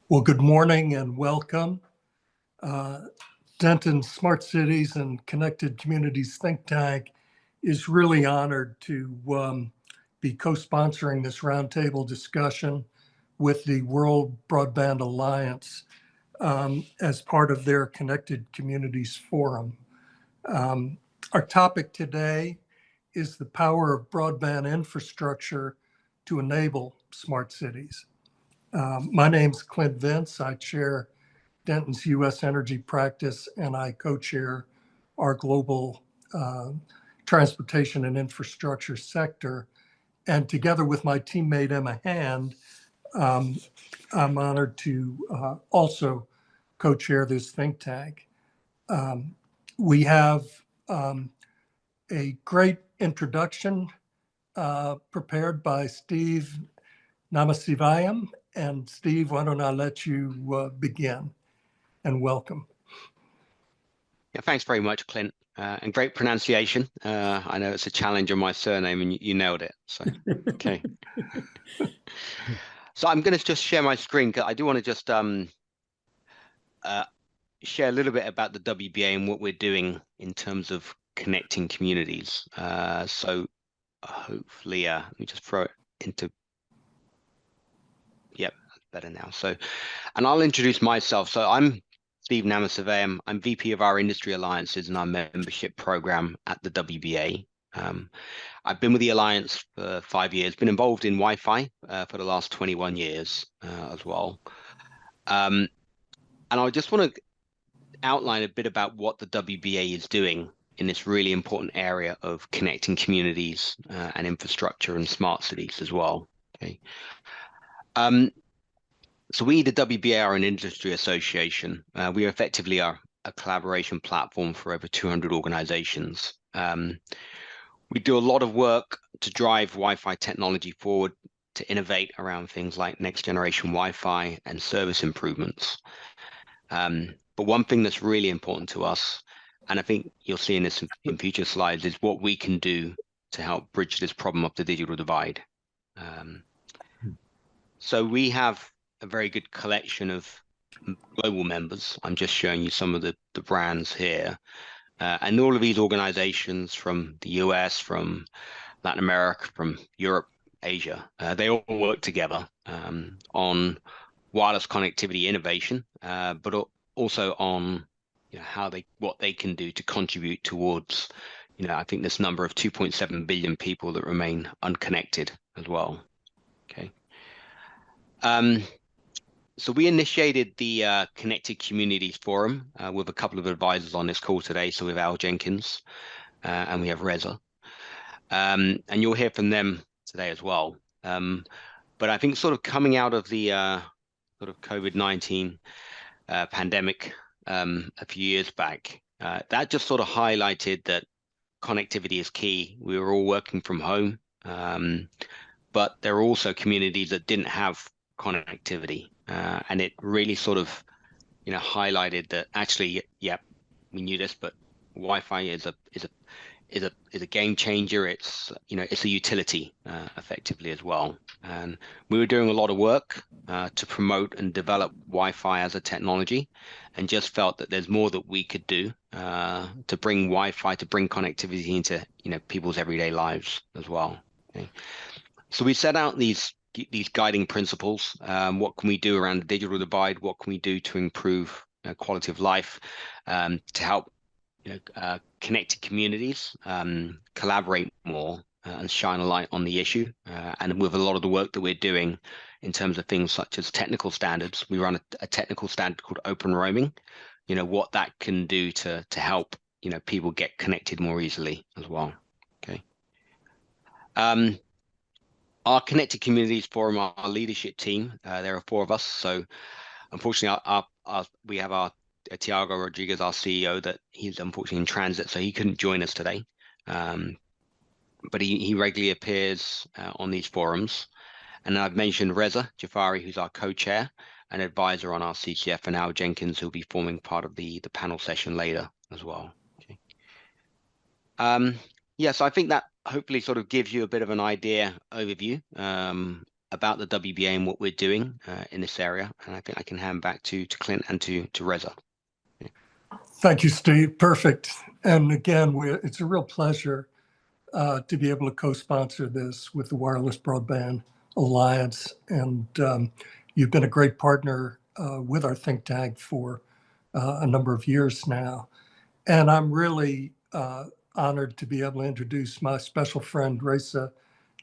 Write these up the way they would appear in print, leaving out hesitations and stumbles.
Well, good morning and welcome. Dentons Smart Cities and Connected Communities think tank is really honored to be co-sponsoring this roundtable discussion with the World Broadband Alliance as part of their Connected Communities Forum. Our topic today is the power of broadband infrastructure to enable smart cities. My name's Clint Vince. I chair Denton's U.S. Energy Practice, and I co-chair our global transportation and infrastructure sector. And together with my teammate Emma Hand, I'm honored to also co-chair this think tank. We have a great introduction prepared by Steve Namasivayam. And Steve, why don't I let you begin, and welcome. Yeah, thanks very much, Clint, and great pronunciation. I know it's a challenge on my surname, and you nailed it. So, okay. So I'm going to just share my screen because I do want to just share a little bit about the WBA and what we're doing in terms of connecting communities. So hopefully, let me just throw it into. Yep, that's better now. So, and I'll introduce myself. So I'm Steve Namasivayam. I'm VP of our Industry Alliances and our membership program at the WBA. I've been with the Alliance for 5 years, been involved in Wi-Fi for the last 21 years as well. And I just want to outline a bit about what the WBA is doing in this really important area of connecting communities and infrastructure and smart cities as well. Okay. So we, the WBA, are an industry association. We effectively are a collaboration platform for over 200 organizations. We do a lot of work to drive Wi-Fi technology forward, to innovate around things like next generation Wi-Fi and service improvements. But one thing that's really important to us, and I think you'll see in this in future slides, is what we can do to help bridge this problem of the digital divide. So we have a very good collection of global members. I'm just showing you some of the brands here. And all of these organizations from the US, from Latin America, from Europe, Asia, they all work together on wireless connectivity innovation, but also on what they can do to contribute towards, I think this number of 2.7 billion people that remain unconnected as well. Okay. So we initiated the Connected Communities Forum with a couple of advisors on this call today. So we have Al Jenkins and we have Reza. And you'll hear from them today as well. But I think sort of coming out of the sort of COVID-19 pandemic a few years back, that just sort of highlighted that connectivity is key. We were all working from home, but there are also communities that didn't have connectivity, and it really sort of highlighted that actually, yeah, we knew this, but Wi-Fi is a game changer. It's it's a utility effectively as well. And we were doing a lot of work to promote and develop Wi-Fi as a technology, and just felt that there's more that we could do to bring Wi-Fi, to bring connectivity into people's everyday lives as well. Okay. So we set out these guiding principles. What can we do around the digital divide? What can we do to improve quality of life, to help connected communities collaborate more and shine a light on the issue? And with a lot of the work that we're doing in terms of things such as technical standards, we run a technical standard called open roaming, what that can do to help people get connected more easily as well. Okay. Our Connected Communities Forum, our leadership team, there are 4 of us. So unfortunately, we have Tiago Rodriguez, our CEO, that he's unfortunately in transit, so he couldn't join us today. But he regularly appears on these forums. And I've mentioned Reza Jafari, who's our co-chair and advisor on our CCF, and Al Jenkins, who'll be forming part of the panel session later as well. Okay. So I think that hopefully sort of gives you a bit of an overview about the WBA and what we're doing in this area. And I think I can hand back to Clint and to Reza. Thank you, Steve. Perfect. And again, it's a real pleasure to be able to co-sponsor this with the Wireless Broadband Alliance. And you've been a great partner with our think tank for a number of years now. And I'm really honored to be able to introduce my special friend, Reza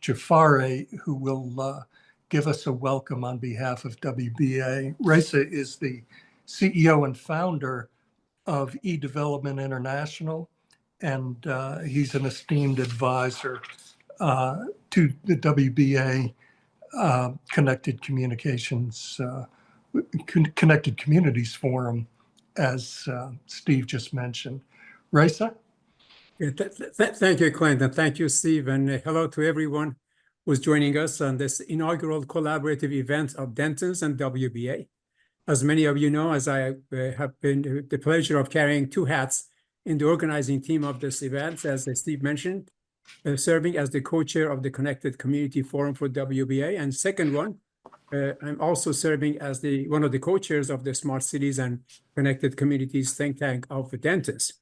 Jafari, who will give us a welcome on behalf of WBA. Reza is the CEO and founder of eDevelopment International, and he's an esteemed advisor to the WBA Connected Communities Forum, as Steve just mentioned. Reza? Thank you, Clint, and thank you, Steve, and hello to everyone who's joining us on this inaugural collaborative event of Dentons and WBA. As many of you know, as I have been the pleasure of carrying two hats in the organizing team of this event, as Steve mentioned, serving as the co-chair of the Connected Community Forum for WBA, and second one, I'm also serving as one of the co-chairs of the Smart Cities and Connected Communities think tank of the Dentons.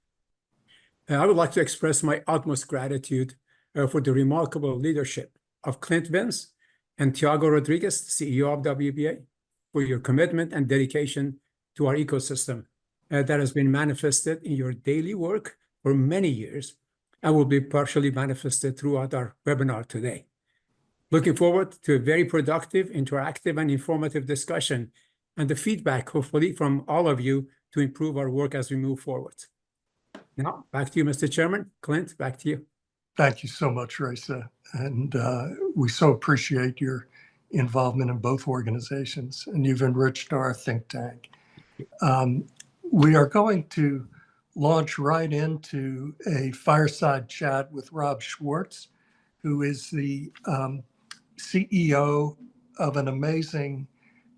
I would like to express my utmost gratitude for the remarkable leadership of Clint Vance and Tiago Rodriguez, CEO of WBA, for your commitment and dedication to our ecosystem that has been manifested in your daily work for many years and will be partially manifested throughout our webinar today. Looking forward to a very productive, interactive, and informative discussion and the feedback, hopefully, from all of you to improve our work as we move forward. Now, back to you, Mr. Chairman. Clint, back to you. Thank you so much, Reza. And we so appreciate your involvement in both organizations, and you've enriched our think tank. We are going to launch right into a fireside chat with Rob Schwartz, who is the CEO of an amazing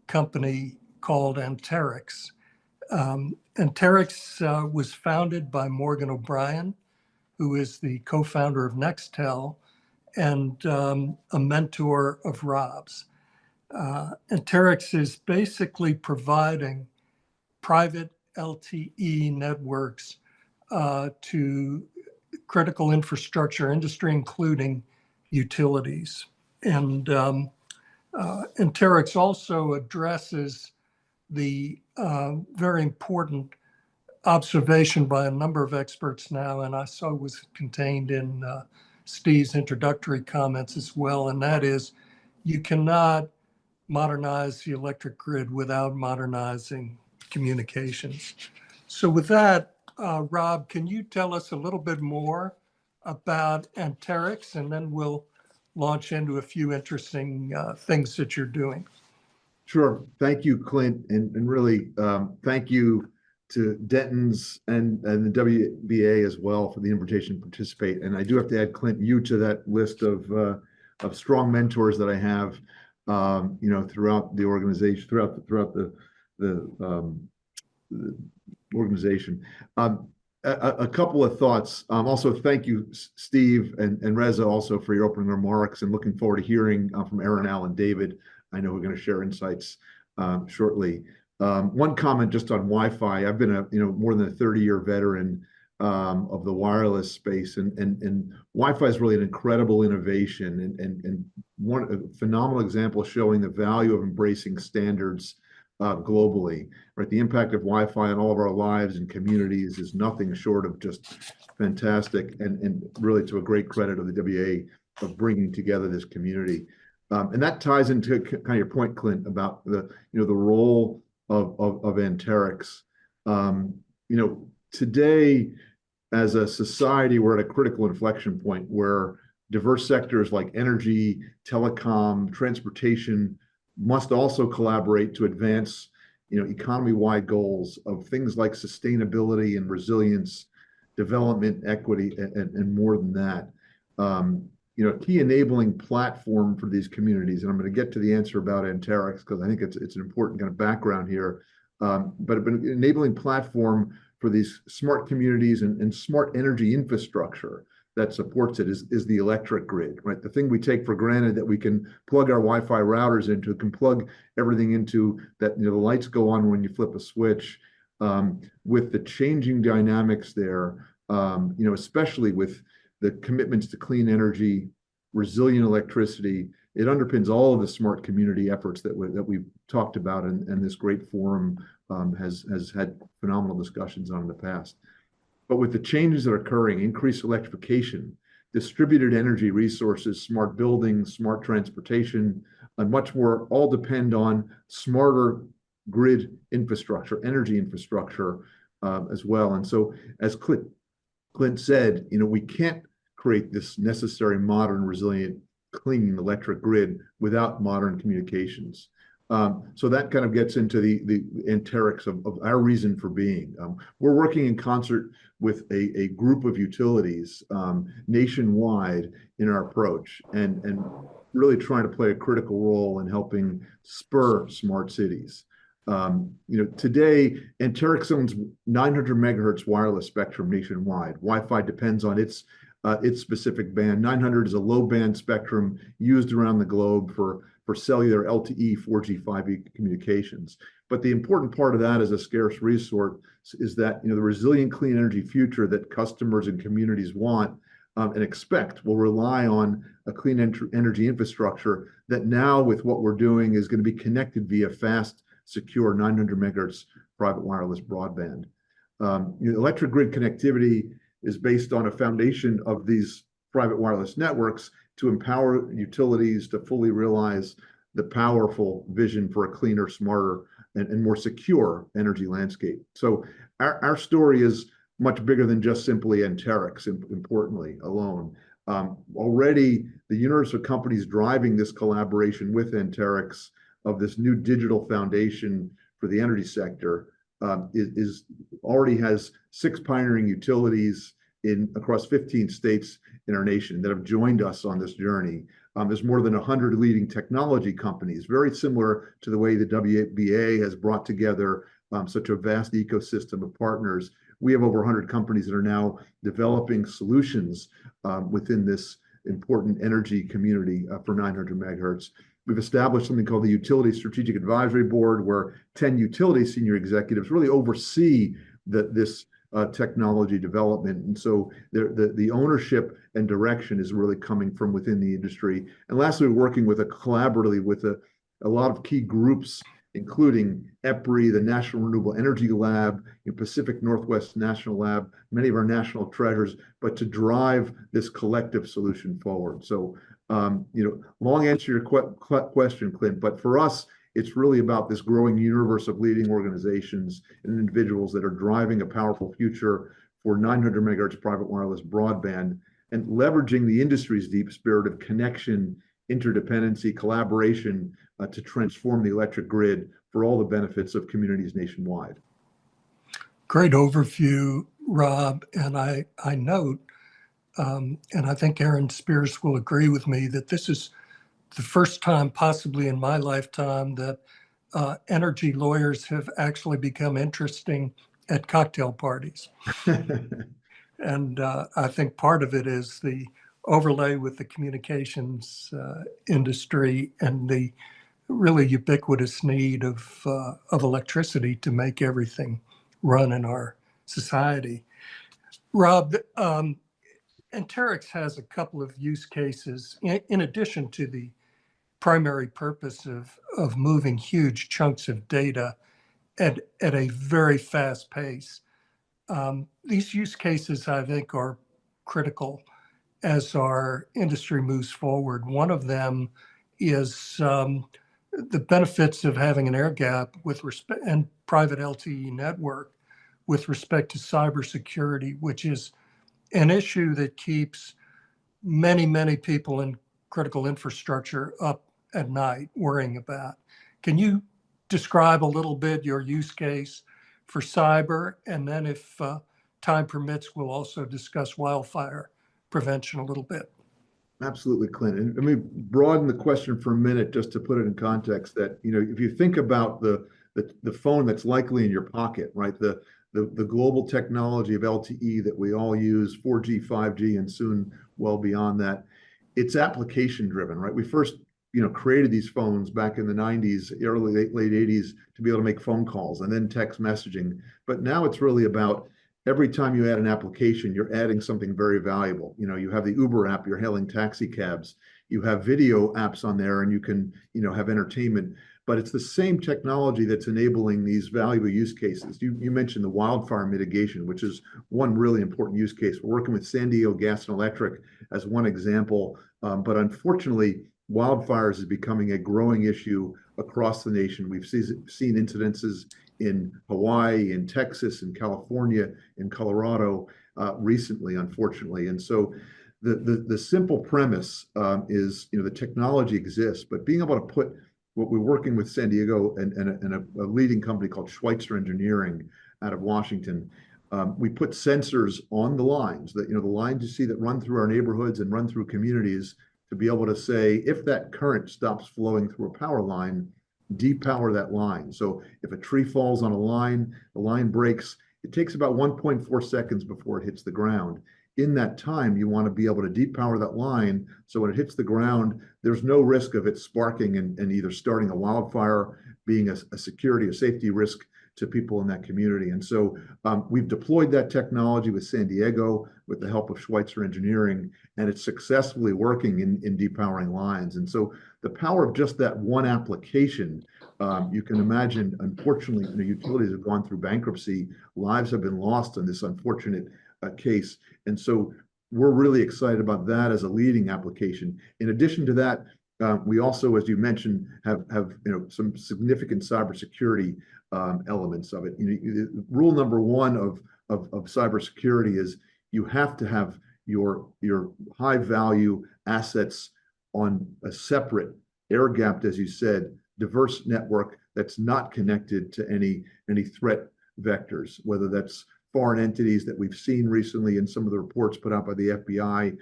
company called Anterix. Anterix was founded by Morgan O'Brien, who is the co-founder of Nextel and a mentor of Rob's. Anterix is basically providing private LTE networks to critical infrastructure industry, including utilities. And Anterix also addresses the very important observation by a number of experts now, and I saw was contained in Steve's introductory comments as well, and that is you cannot modernize the electric grid without modernizing communications. So with that, Rob, can you tell us a little bit more about Anterix, and then we'll launch into a few interesting things that you're doing. Sure. Thank you, Clint, and really thank you to Dentons and the WBA as well for the invitation to participate. And I do have to add, Clint, you to that list of strong mentors that I have, throughout the organization, throughout the organization. A couple of thoughts. Also, thank you, Steve and Reza, also for your opening remarks, and looking forward to hearing from Aaron, Al, and David. I know we're going to share insights shortly. One comment just on Wi-Fi. I've been a more than a 30-year veteran of the wireless space, and Wi-Fi is really an incredible innovation and a phenomenal example showing the value of embracing standards globally. Right, the impact of Wi-Fi on all of our lives and communities is nothing short of just fantastic, and really to a great credit of the WBA of bringing together this community. And that ties into kind of your point, Clint, about the role of Anterix. Today, as a society, we're at a critical inflection point where diverse sectors like energy, telecom, transportation must also collaborate to advance, economy-wide goals of things like sustainability and resilience, development, equity, and more than that. Key enabling platform for these communities, and I'm going to get to the answer about Anterix because I think it's an important kind of background here. But an enabling platform for these smart communities and smart energy infrastructure. that supports it is the electric grid, right? The thing we take for granted that we can plug our Wi-Fi routers into, can plug everything into, that, the lights go on when you flip a switch. With the changing dynamics there, especially with the commitments to clean energy, resilient electricity, it underpins all of the smart community efforts that we've talked about, and this great forum has had phenomenal discussions on in the past. But with the changes that are occurring, increased electrification, distributed energy resources, smart buildings, smart transportation, and much more, all depend on smarter grid infrastructure, energy infrastructure as well. And so, as Clint said, we can't create this necessary modern, resilient, clean electric grid without modern communications. So that kind of gets into the enterics of our reason for being. We're working in concert with a group of utilities nationwide in our approach, and really trying to play a critical role in helping spur smart cities. Today, Enterix owns 900 megahertz wireless spectrum nationwide. Wi-Fi depends on its specific band. 900 is a low band spectrum used around the globe for cellular LTE, 4G, 5G communications. But the important part of that as a scarce resource is that the resilient clean energy future that customers and communities want and expect will rely on a clean energy infrastructure that now, with what we're doing, is going to be connected via fast, secure 900 megahertz private wireless broadband. Electric grid connectivity is based on a foundation of these private wireless networks to empower utilities to fully realize the powerful vision for a cleaner, smarter, and more secure energy landscape. So our story is much bigger than just simply Enterix, importantly, alone. Already, the universe of companies driving this collaboration with Enterix of this new digital foundation for the energy sector already has 6 pioneering utilities across 15 states in our nation that have joined us on this journey. There's more than 100 leading technology companies, very similar to the way the WBA has brought together such a vast ecosystem of partners. We have over 100 companies that are now developing solutions within this important energy community for 900 megahertz. We've established something called the Utility Strategic Advisory Board, where 10 utility senior executives really oversee this technology development. And so the ownership and direction is really coming from within the industry. And lastly, we're working collaboratively with a lot of key groups, including EPRI, the National Renewable Energy Lab, Pacific Northwest National Lab, many of our national treasures, but to drive this collective solution forward. So, long answer to your question, Clint, but for us, it's really about this growing universe of leading organizations and individuals that are driving a powerful future for 900 megahertz private wireless broadband, and leveraging the industry's deep spirit of connection, interdependency, collaboration to transform the electric grid for all the benefits of communities nationwide. Great overview, Rob. And I note, and I think Aaron Spears will agree with me, that this is the first time possibly in my lifetime that energy lawyers have actually become interesting at cocktail parties. And I think part of it is the overlay with the communications industry and the really ubiquitous need of electricity to make everything run in our society. Rob, Enterix has a couple of use cases in addition to the primary purpose of moving huge chunks of data at a very fast pace. These use cases, I think, are critical as our industry moves forward. One of them is the benefits of having an air gap with respect and private LTE network with respect to cybersecurity, which is an issue that keeps many, many people in critical infrastructure up at night worrying about. Can you describe a little bit your use case for cyber? And then if time permits, we'll also discuss wildfire prevention a little bit. Absolutely, Clint. And let me broaden the question for a minute just to put it in context that, if you think about the phone that's likely in your pocket, right? The the global technology of LTE that we all use, 4G, 5G, and soon well beyond that, it's application driven, right? We first, created these phones back in the 90s, early, late 80s to be able to make phone calls and then text messaging. But now it's really about every time you add an application, you're adding something very valuable. You have the Uber app, you're hailing taxi cabs. You have video apps on there and you can, have entertainment. But it's the same technology that's enabling these valuable use cases. You mentioned the wildfire mitigation, which is one really important use case. We're working with San Diego Gas and Electric as one example. But unfortunately, wildfires is becoming a growing issue across the nation. We've seen incidences in Hawaii, in Texas, in California, in Colorado recently, unfortunately. And so the simple premise is, the technology exists, but being able to put what we're working with San Diego and a leading company called Schweitzer Engineering out of Washington. We put sensors on the lines that, the lines you see that run through our neighborhoods and run through communities to be able to say, if that current stops flowing through a power line, depower that line. So if a tree falls on a line, the line breaks, it takes about 1.4 seconds before it hits the ground. In that time, you want to be able to depower that line so when it hits the ground, there's no risk of it sparking and either starting a wildfire, being a safety risk to people in that community. And so we've deployed that technology with San Diego with the help of Schweitzer Engineering, and it's successfully working in depowering lines. And so the power of just that one application, you can imagine, unfortunately, utilities have gone through bankruptcy, lives have been lost in this unfortunate case. And so we're really excited about that as a leading application. In addition to that, we also, as you mentioned, have some significant cybersecurity elements of it. Rule number one of cybersecurity is you have to have your high value assets on a separate, air-gapped, as you said, diverse network that's not connected to any threat vectors, whether that's foreign entities that we've seen recently in some of the reports put out by the FBI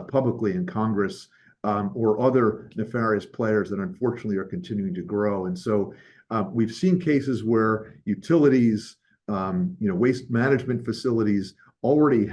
publicly in Congress, or other nefarious players that unfortunately are continuing to grow. And so we've seen cases where utilities, waste management facilities already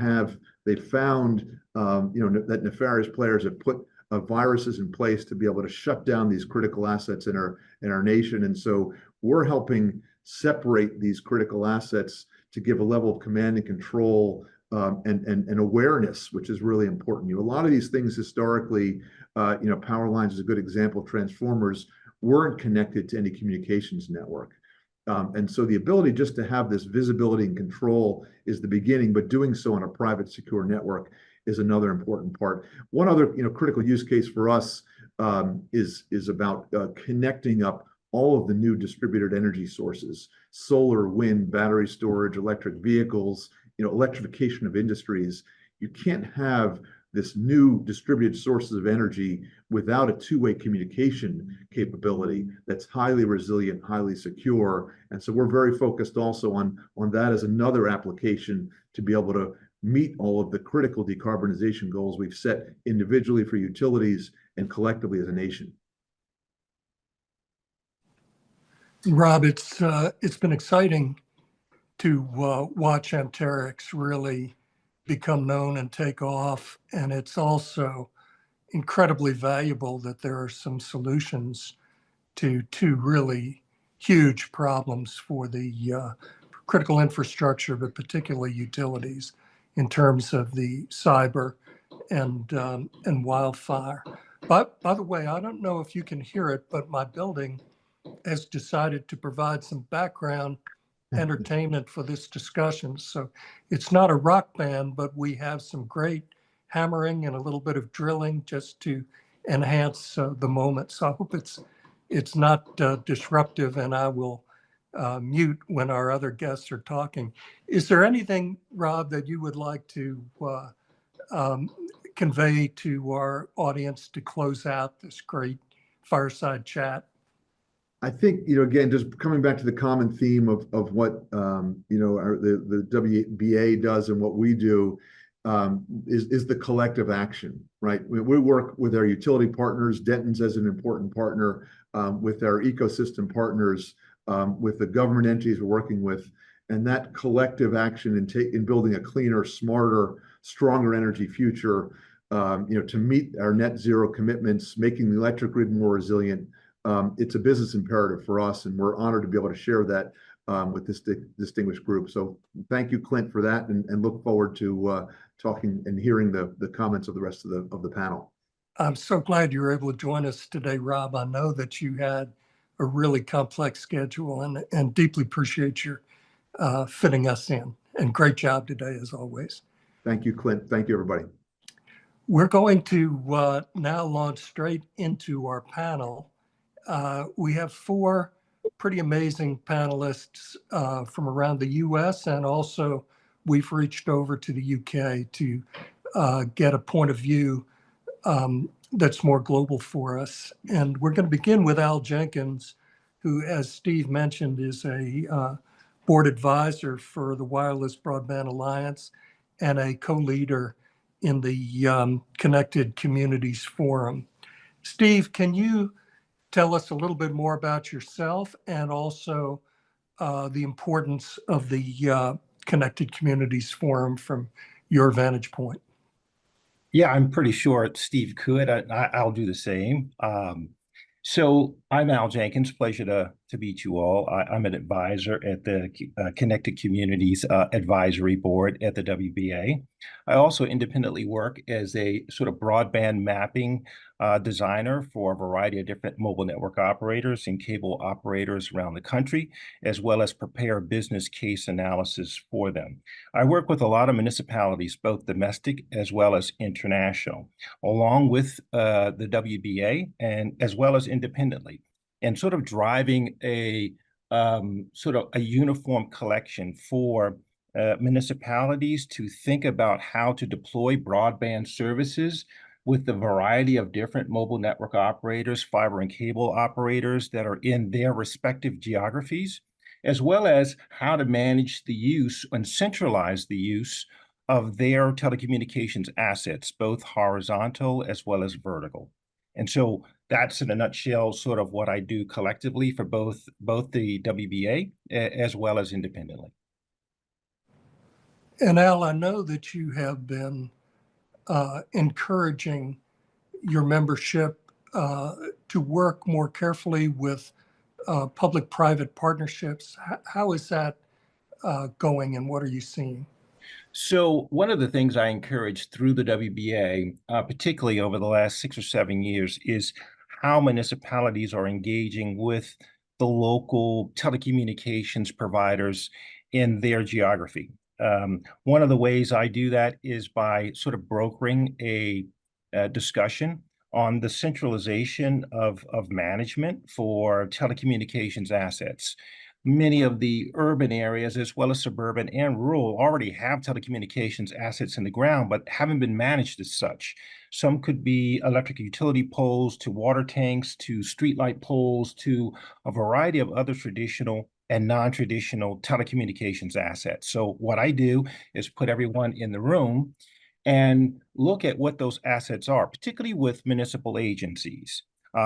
they found, that nefarious players have put viruses in place to be able to shut down these critical assets in our nation. And so we're helping separate these critical assets to give a level of command and control and awareness, which is really important. A lot of these things historically, power lines is a good example, transformers weren't connected to any communications network. And so the ability just to have this visibility and control is the beginning, but doing so on a private secure network is another important part. One other critical use case for us is about connecting up all of the new distributed energy sources, solar, wind, battery storage, electric vehicles, electrification of industries. You can't have this new distributed sources of energy without a two-way communication capability that's highly resilient, highly secure. And so we're very focused also on that as another application to be able to meet all of the critical decarbonization goals we've set individually for utilities and collectively as a nation. Rob, it's been exciting to watch Anterix really become known and take off. And it's also incredibly valuable that there are some solutions to two really huge problems for the critical infrastructure, but particularly utilities in terms of the cyber and wildfire. But by the way, I don't know if you can hear it, but my building has decided to provide some background entertainment for this discussion. So it's not a rock band, but we have some great hammering and a little bit of drilling just to enhance the moment. So I hope it's not disruptive, and I will mute when our other guests are talking. Is there anything, Rob, that you would like to convey to our audience to close out this great fireside chat? I think, again, just coming back to the common theme of what, the WBA does and what we do is the collective action, right? We work with our utility partners, Dentons as an important partner, with our ecosystem partners, with the government entities we're working with. And that collective action in building a cleaner, smarter, stronger energy future, to meet our net zero commitments, making the electric grid more resilient, it's a business imperative for us, and we're honored to be able to share that with this distinguished group. So thank you, Clint, for that, and look forward to talking and hearing the comments of the rest of the panel. I'm so glad you were able to join us today, Rob. I know that you had a really complex schedule, and deeply appreciate your fitting us in. And great job today, as always. Thank you, Clint. Thank you, everybody. We're going to now launch straight into our panel. We have 4 pretty amazing panelists from around the US, and also we've reached over to the UK to get a point of view that's more global for us. And we're going to begin with Al Jenkins, who, as Steve mentioned, is a board advisor for the Wireless Broadband Alliance and a co-leader in the Connected Communities Forum. Steve, can you tell us a little bit more about yourself and also the importance of the Connected Communities Forum from your vantage point? Yeah, I'm pretty sure Steve could. I'll do the same. So I'm Al Jenkins. Pleasure to meet you all. I'm an advisor at the Connected Communities Advisory Board at the WBA. I also independently work as a sort of broadband mapping designer for a variety of different mobile network operators and cable operators around the country, as well as prepare business case analysis for them. I work with a lot of municipalities, both domestic as well as international, along with the WBA and as well as independently, and sort of driving a sort of a uniform collection for municipalities to think about how to deploy broadband services with the variety of different mobile network operators, fiber and cable operators that are in their respective geographies, as well as how to manage the use and centralize the use of their telecommunications assets, both horizontal as well as vertical. And so that's in a nutshell sort of what I do collectively for both the WBA as well as independently. And Al, I know that you have been encouraging your membership to work more carefully with public-private partnerships. How is that going, and what are you seeing? So one of the things I encouraged through the WBA, particularly over the last 6 or 7 years, is how municipalities are engaging with the local telecommunications providers in their geography. One of the ways I do that is by sort of brokering a discussion on the centralization of management for telecommunications assets. Many of the urban areas, as well as suburban and rural, already have telecommunications assets in the ground, but haven't been managed as such. Some could be electric utility poles to water tanks to streetlight poles to a variety of other traditional and non-traditional telecommunications assets. So what I do is put everyone in the room and look at what those assets are, particularly with municipal agencies.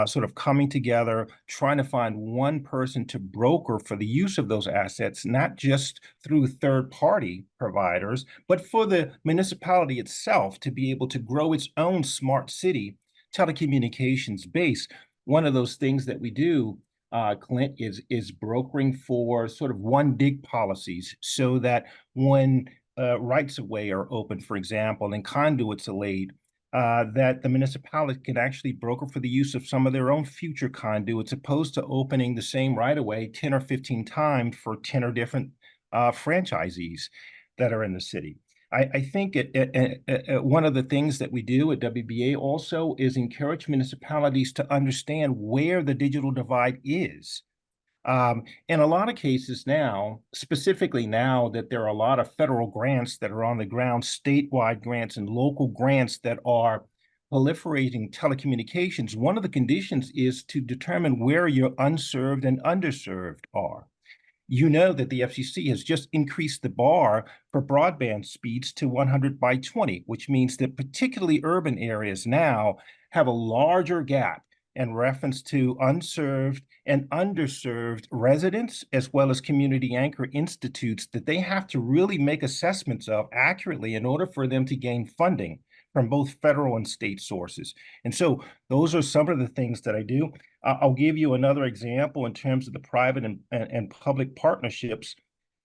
Sort of coming together, trying to find one person to broker for the use of those assets, not just through third-party providers, but for the municipality itself to be able to grow its own smart city telecommunications base. One of those things that we do, Clint, is brokering for sort of one dig policies so that when rights of way are open, for example, and conduits are laid, that the municipality can actually broker for the use of some of their own future conduits, opposed to opening the same right-of-way 10 or 15 times for 10 or different franchisees that are in the city. I think one of the things that we do at WBA also is encourage municipalities to understand where the digital divide is. In a lot of cases now, specifically now that there are a lot of federal grants that are on the ground, statewide grants and local grants that are proliferating telecommunications, one of the conditions is to determine where your unserved and underserved are. You know that the FCC has just increased the bar for broadband speeds to 100 by 20, which means that particularly urban areas now have a larger gap in reference to unserved and underserved residents, as well as community anchor institutes that they have to really make assessments of accurately in order for them to gain funding from both federal and state sources. And so those are some of the things that I do. I'll give you another example in terms of the private and public partnerships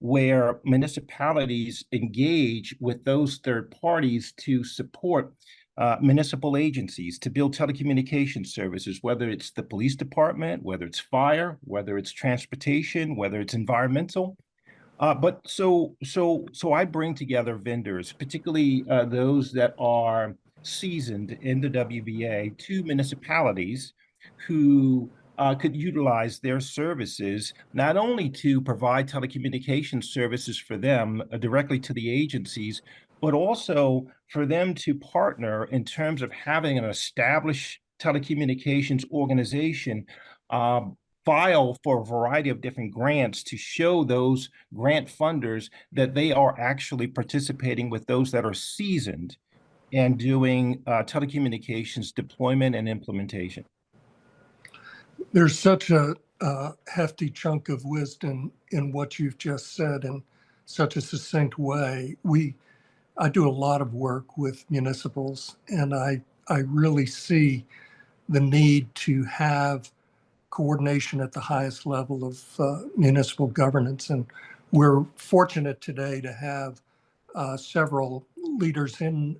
where municipalities engage with those third parties to support municipal agencies to build telecommunication services, whether it's the police department, whether it's fire, whether it's transportation, whether it's environmental. But so I bring together vendors, particularly those that are seasoned in the WBA, to municipalities who could utilize their services, not only to provide telecommunication services for them directly to the agencies, but also for them to partner in terms of having an established telecommunications organization file for a variety of different grants to show those grant funders that they are actually participating with those that are seasoned and doing telecommunications deployment and implementation. There's such a hefty chunk of wisdom in what you've just said in such a succinct way. I do a lot of work with municipals, and I really see the need to have coordination at the highest level of municipal governance. And we're fortunate today to have several leaders in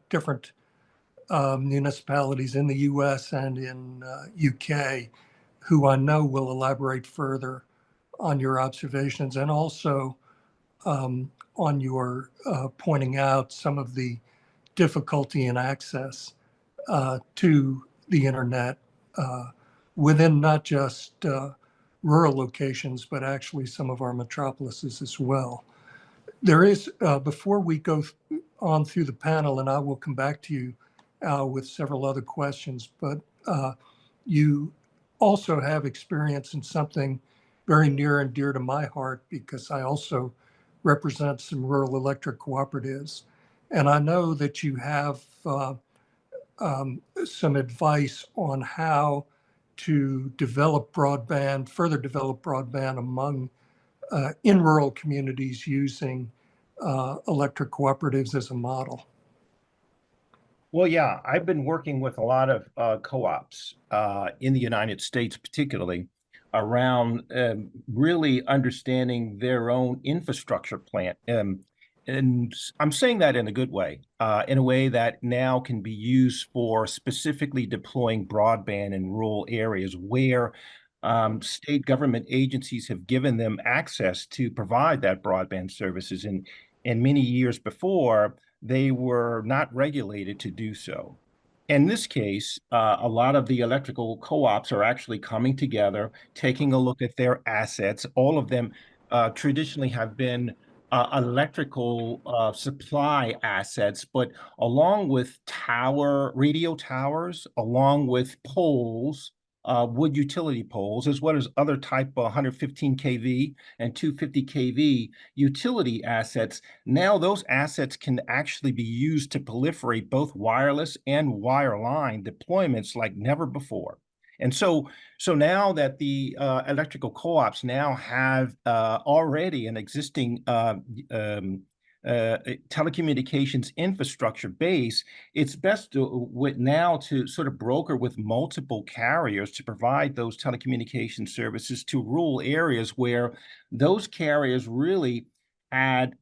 different municipalities in the US and in UK who I know will elaborate further on your observations, and also on your pointing out some of the difficulty in access to the internet within not just rural locations, but actually some of our metropolises as well. There is, before we go on through the panel, and I will come back to you, Al, with several other questions, but you also have experience in something very near and dear to my heart, because I also represent some rural electric cooperatives. And I know that you have some advice on how to develop broadband, further develop broadband among in rural communities using electric cooperatives as a model. Well, yeah, I've been working with a lot of co-ops in the United States, particularly around really understanding their own infrastructure plan. And I'm saying that in a good way, in a way that now can be used for specifically deploying broadband in rural areas where state government agencies have given them access to provide that broadband services. And many years before, they were not regulated to do so. In this case, a lot of the electrical co-ops are actually coming together, taking a look at their assets. All of them traditionally have been electrical supply assets, but along with radio towers, along with poles, wood utility poles, as well as other type 115 kV and 250 kV utility assets. Now those assets can actually be used to proliferate both wireless and wireline deployments like never before. And so now that the electrical co-ops now have already an existing telecommunications infrastructure base, it's best now to sort of broker with multiple carriers to provide those telecommunication services to rural areas where those carriers really had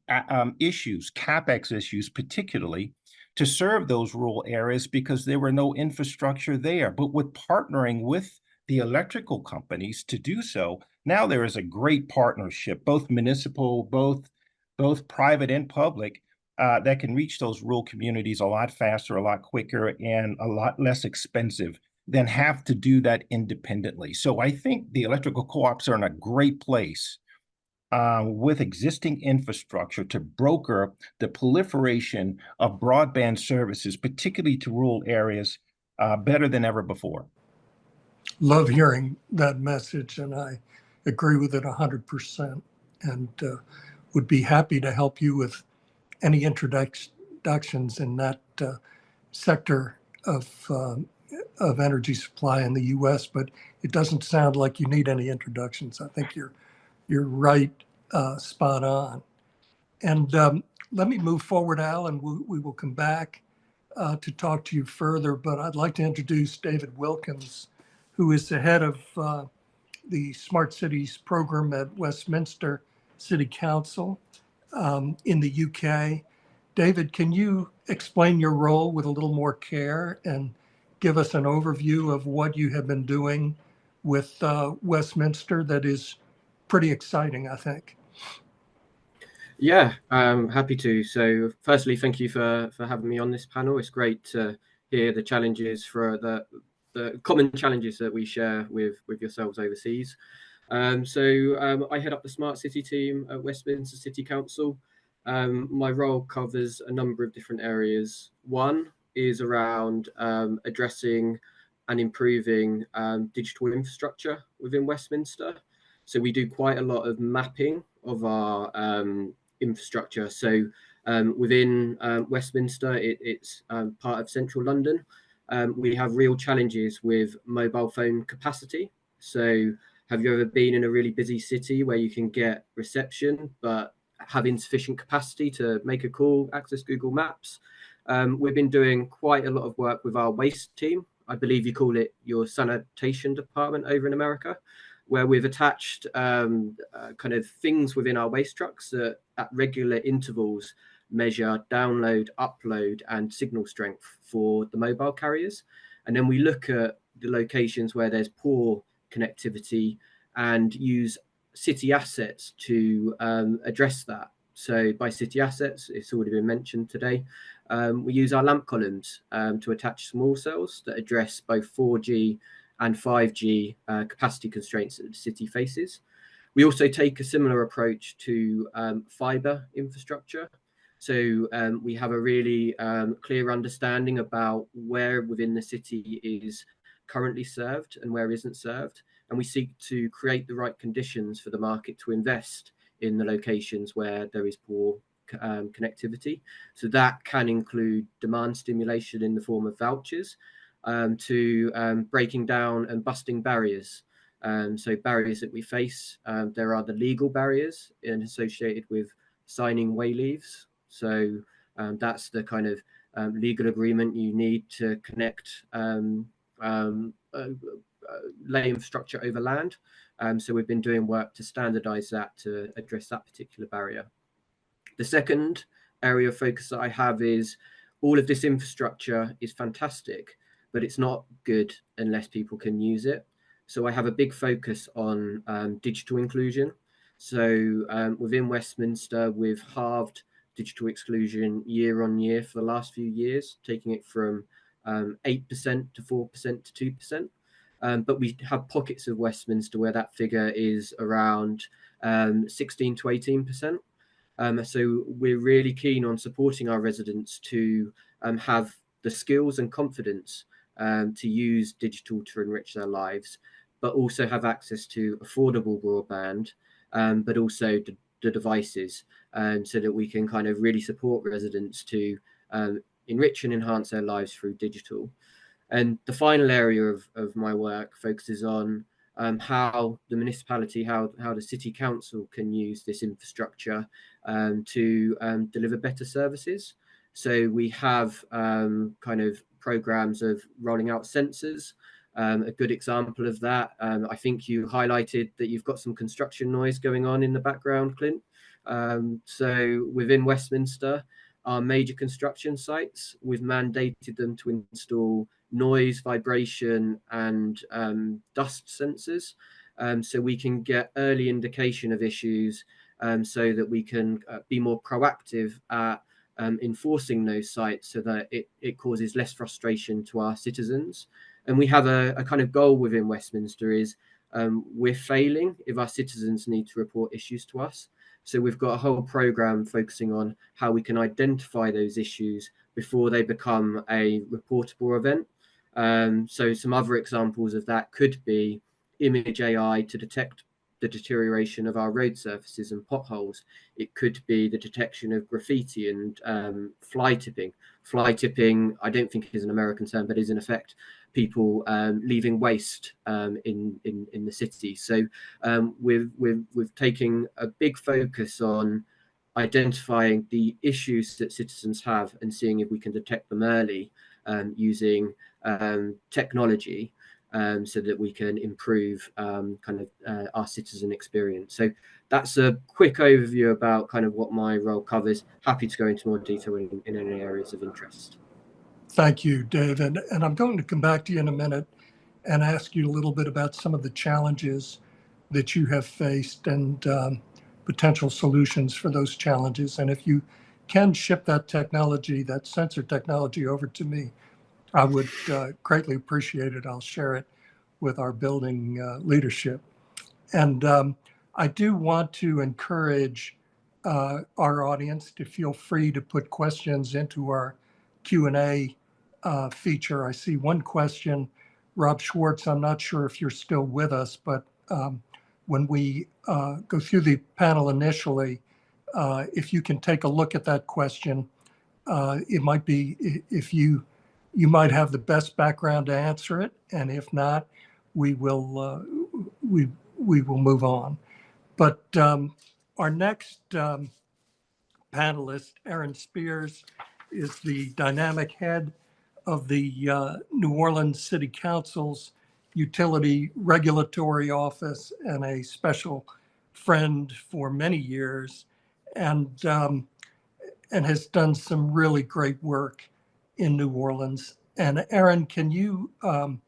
issues, CapEx issues particularly, to serve those rural areas because there were no infrastructure there. But with partnering with the electrical companies to do so, now there is a great partnership, both municipal, both private and public, that can reach those rural communities a lot faster, a lot quicker, and a lot less expensive than have to do that independently. So I think the electrical co-ops are in a great place with existing infrastructure to broker the proliferation of broadband services, particularly to rural areas, better than ever before. Love hearing that message, and I agree with it 100%, and would be happy to help you with any introductions in that sector of of energy supply in the U.S., but it doesn't sound like you need any introductions. I think you're right, spot on. And let me move forward, Al, and we will come back to talk to you further. But I'd like to introduce David Wilkins, who is the head of the Smart Cities program at Westminster City Council in the UK. David, can you explain your role with a little more care and give us an overview of what you have been doing with Westminster that is pretty exciting, I think? Yeah, happy to. So firstly, thank you for having me on this panel. It's great to hear the challenges for the common challenges that we share with yourselves overseas. I head up the Smart City team at Westminster City Council. My role covers a number of different areas. One is around addressing and improving digital infrastructure within Westminster. So we do quite a lot of mapping of our infrastructure. So within Westminster, it's part of central London. We have real challenges with mobile phone capacity. So have you ever been in a really busy city where you can get reception, but have insufficient capacity to make a call, access Google Maps? We've been doing quite a lot of work with our waste team. I believe you call it your sanitation department over in America, where we've attached kind of things within our waste trucks that at regular intervals measure download, upload, and signal strength for the mobile carriers. And then we look at the locations where there's poor connectivity and use city assets to address that. So by city assets, it's already been mentioned today, we use our lamp columns to attach small cells that address both 4G and 5G capacity constraints that the city faces. We also take a similar approach to fiber infrastructure. So we have a really clear understanding about where within the city is currently served and where isn't served. And we seek to create the right conditions for the market to invest in the locations where there is poor connectivity. So that can include demand stimulation in the form of vouchers, to breaking down and busting barriers. So barriers that we face, there are the legal barriers associated with signing way leaves. So that's the kind of legal agreement you need to connect lay infrastructure over land. So we've been doing work to standardize that to address that particular barrier. The second area of focus that I have is all of this infrastructure is fantastic, but it's not good unless people can use it. So I have a big focus on digital inclusion. So within Westminster, we've halved digital exclusion year on year for the last few years, taking it from 8% to 4% to 2%. But we have pockets of Westminster where that figure is around 16 to 18%. So we're really keen on supporting our residents to have the skills and confidence to use digital to enrich their lives, but also have access to affordable broadband, but also the devices, so that we can kind of really support residents to enrich and enhance their lives through digital. And the final area of my work focuses on how the municipality, how the city council can use this infrastructure to deliver better services. So we have kind of programs of rolling out sensors. A good example of that, I think you highlighted that you've got some construction noise going on in the background, Clint. So within Westminster, our major construction sites, we've mandated them to install noise, vibration, and dust sensors, so we can get early indication of issues, so that we can be more proactive at enforcing those sites so that it causes less frustration to our citizens. And we have a kind of goal within Westminster is we're failing if our citizens need to report issues to us. So we've got a whole program focusing on how we can identify those issues before they become a reportable event. So some other examples of that could be image AI to detect the deterioration of our road surfaces and potholes. It could be the detection of graffiti and fly tipping. Fly tipping, I don't think is an American term, but is in effect people leaving waste in the city. So we're taking a big focus on identifying the issues that citizens have and seeing if we can detect them early using technology so that we can improve our citizen experience. So that's a quick overview about kind of what my role covers. Happy to go into more detail in any areas of interest. Thank you, Dave. And I'm going to come back to you in a minute and ask you a little bit about some of the challenges that you have faced and potential solutions for those challenges. And if you can ship that technology, that sensor technology over to me, I would greatly appreciate it. I'll share it with our building leadership. And I do want to encourage our audience to feel free to put questions into our Q&A feature. I see one question. Rob Schwartz, I'm not sure if you're still with us, but when we go through the panel initially, if you can take a look at that question, it might be if you might have the best background to answer it, and if not, we will move on. But our next panelist, Aaron Spears, is the dynamic head of the New Orleans City Council's Utility Regulatory Office and a special friend for many years, and has done some really great work in New Orleans. And Aaron, can you come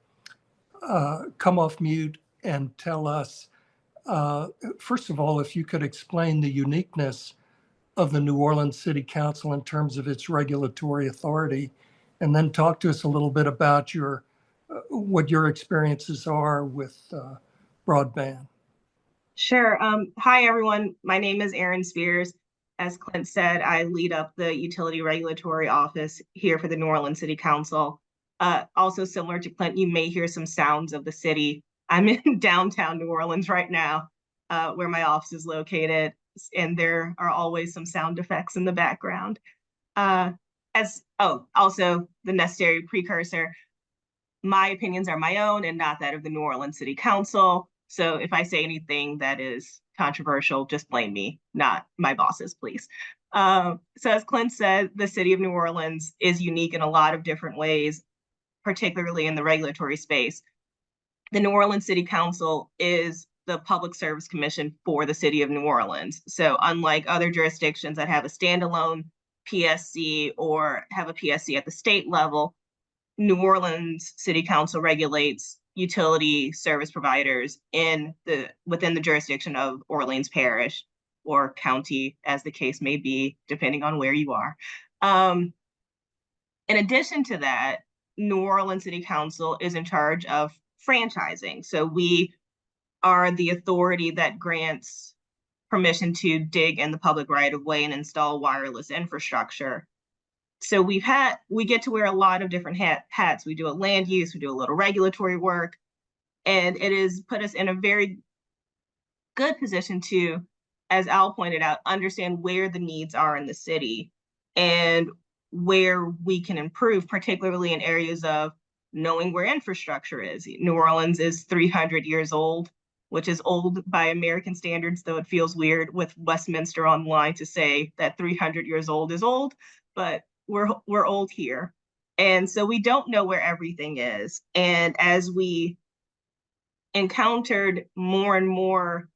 off mute and tell us, first of all, if you could explain the uniqueness of the New Orleans City Council in terms of its regulatory authority, and then talk to us a little bit about what your experiences are with broadband. Sure. Hi, everyone. My name is Aaron Spears. As Clint said, I lead up the Utility Regulatory Office here for the New Orleans City Council. Also similar to Clint, you may hear some sounds of the city. I'm in downtown New Orleans right now, where my office is located, and there are always some sound effects in the background. Also the necessary precursor, my opinions are my own and not that of the New Orleans City Council. So if I say anything that is controversial, just blame me, not my bosses, please. So as Clint said, the city of New Orleans is unique in a lot of different ways, particularly in the regulatory space. The New Orleans City Council is the public service commission for the city of New Orleans. So unlike other jurisdictions that have a standalone PSC or have a PSC at the state level, New Orleans City Council regulates utility service providers within the jurisdiction of Orleans Parish or county, as the case may be, depending on where you are. In addition to that, New Orleans City Council is in charge of franchising. So we are the authority that grants permission to dig in the public right of way and install wireless infrastructure. So we get to wear a lot of different hats. We do a land use, we do a little regulatory work, and it has put us in a very good position to, as Al pointed out, understand where the needs are in the city and where we can improve, particularly in areas of knowing where infrastructure is. New Orleans is 300 years old, which is old by American standards, though it feels weird with Westminster online to say that 300 years old is old, but we're old here. And so we don't know where everything is. And as we encountered more and more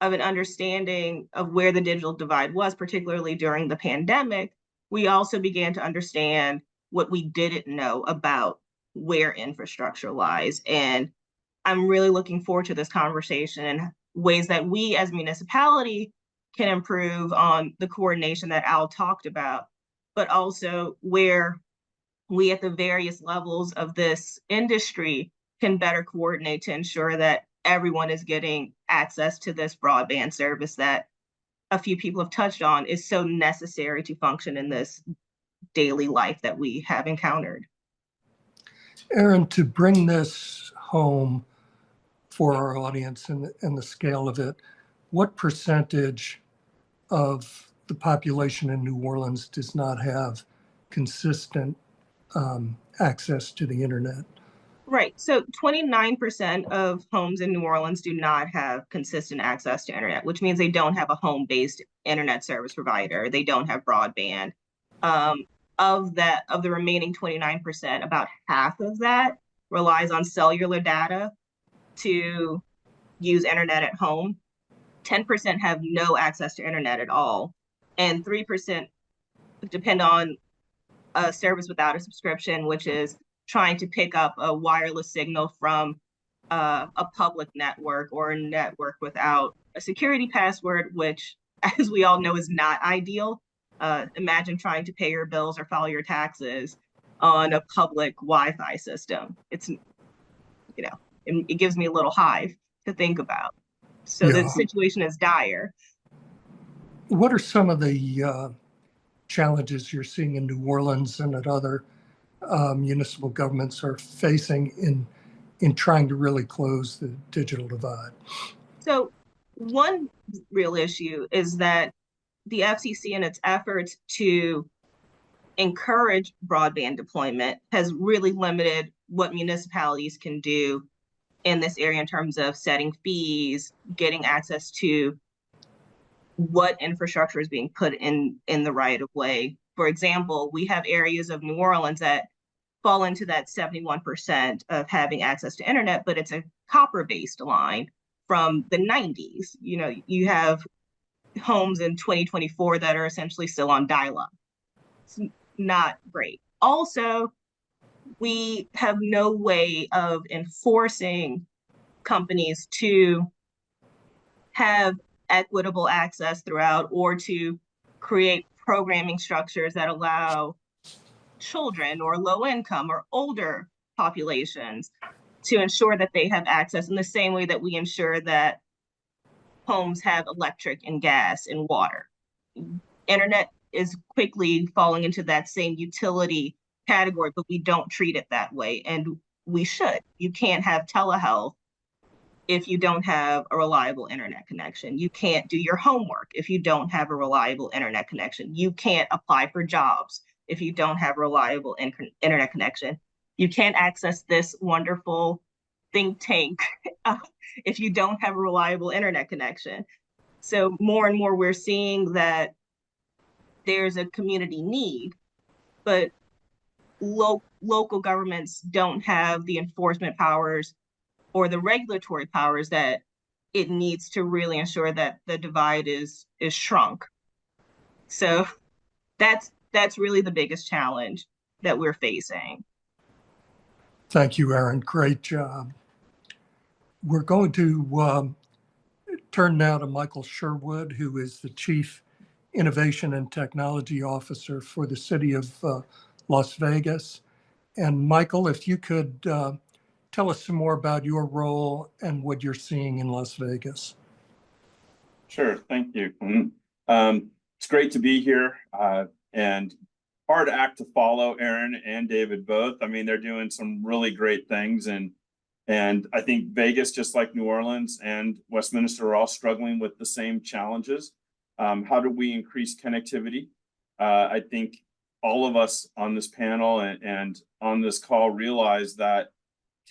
of an understanding of where the digital divide was, particularly during the pandemic, we also began to understand what we didn't know about where infrastructure lies. And I'm really looking forward to this conversation and ways that we as municipality can improve on the coordination that Al talked about, but also where we at the various levels of this industry can better coordinate to ensure that everyone is getting access to this broadband service that a few people have touched on is so necessary to function in this daily life that we have encountered. Aaron, to bring this home for our audience and the scale of it, what percentage of the population in New Orleans does not have consistent access to the internet? Right. So 29% of homes in New Orleans do not have consistent access to internet, which means they don't have a home-based internet service provider. They don't have broadband. Of the remaining 29%, about half of that relies on cellular data to use internet at home. 10% have no access to internet at all, and 3% depend on a service without a subscription, which is trying to pick up a wireless signal from a public network or a network without a security password, which, as we all know, is not ideal. Imagine trying to pay your bills or file your taxes on a public Wi-Fi system. It's, it gives me a little hive to think about. So Yeah. the situation is dire. What are some of the challenges you're seeing in New Orleans and that other municipal governments are facing in trying to really close the digital divide? So one real issue is that the FCC, in its efforts to encourage broadband deployment, has really limited what municipalities can do in this area in terms of setting fees, getting access to what infrastructure is being put in the right of way. For example, we have areas of New Orleans that fall into that 71% of having access to internet, but it's a copper-based line from the 90s. You have homes in 2024 that are essentially still on dial-up. It's not great. Also, we have no way of enforcing companies to have equitable access throughout, or to create programming structures that allow children or low income or older populations to ensure that they have access in the same way that we ensure that homes have electric and gas and water. Internet is quickly falling into that same utility category, but we don't treat it that way, and we should. You can't have telehealth if you don't have a reliable internet connection. You can't do your homework if you don't have a reliable internet connection. You can't apply for jobs if you don't have a reliable internet connection. You can't access this wonderful think tank if you don't have a reliable internet connection. So more and more we're seeing that there's a community need, but local governments don't have the enforcement powers or the regulatory powers that it needs to really ensure that the divide is shrunk. So that's really the biggest challenge that we're facing. Thank you, Erin. Great job. We're going to turn now to Michael Sherwood, who is the Chief Innovation and Technology Officer for the City of Las Vegas. And Michael, if you could tell us some more about your role and what you're seeing in Las Vegas. Sure, thank you. It's great to be here, and hard act to follow, Erin and David both. I mean, they're doing some really great things, and I think Vegas, just like New Orleans and Westminster, are all struggling with the same challenges. How do we increase connectivity? I think all of us on this panel and on this call realize that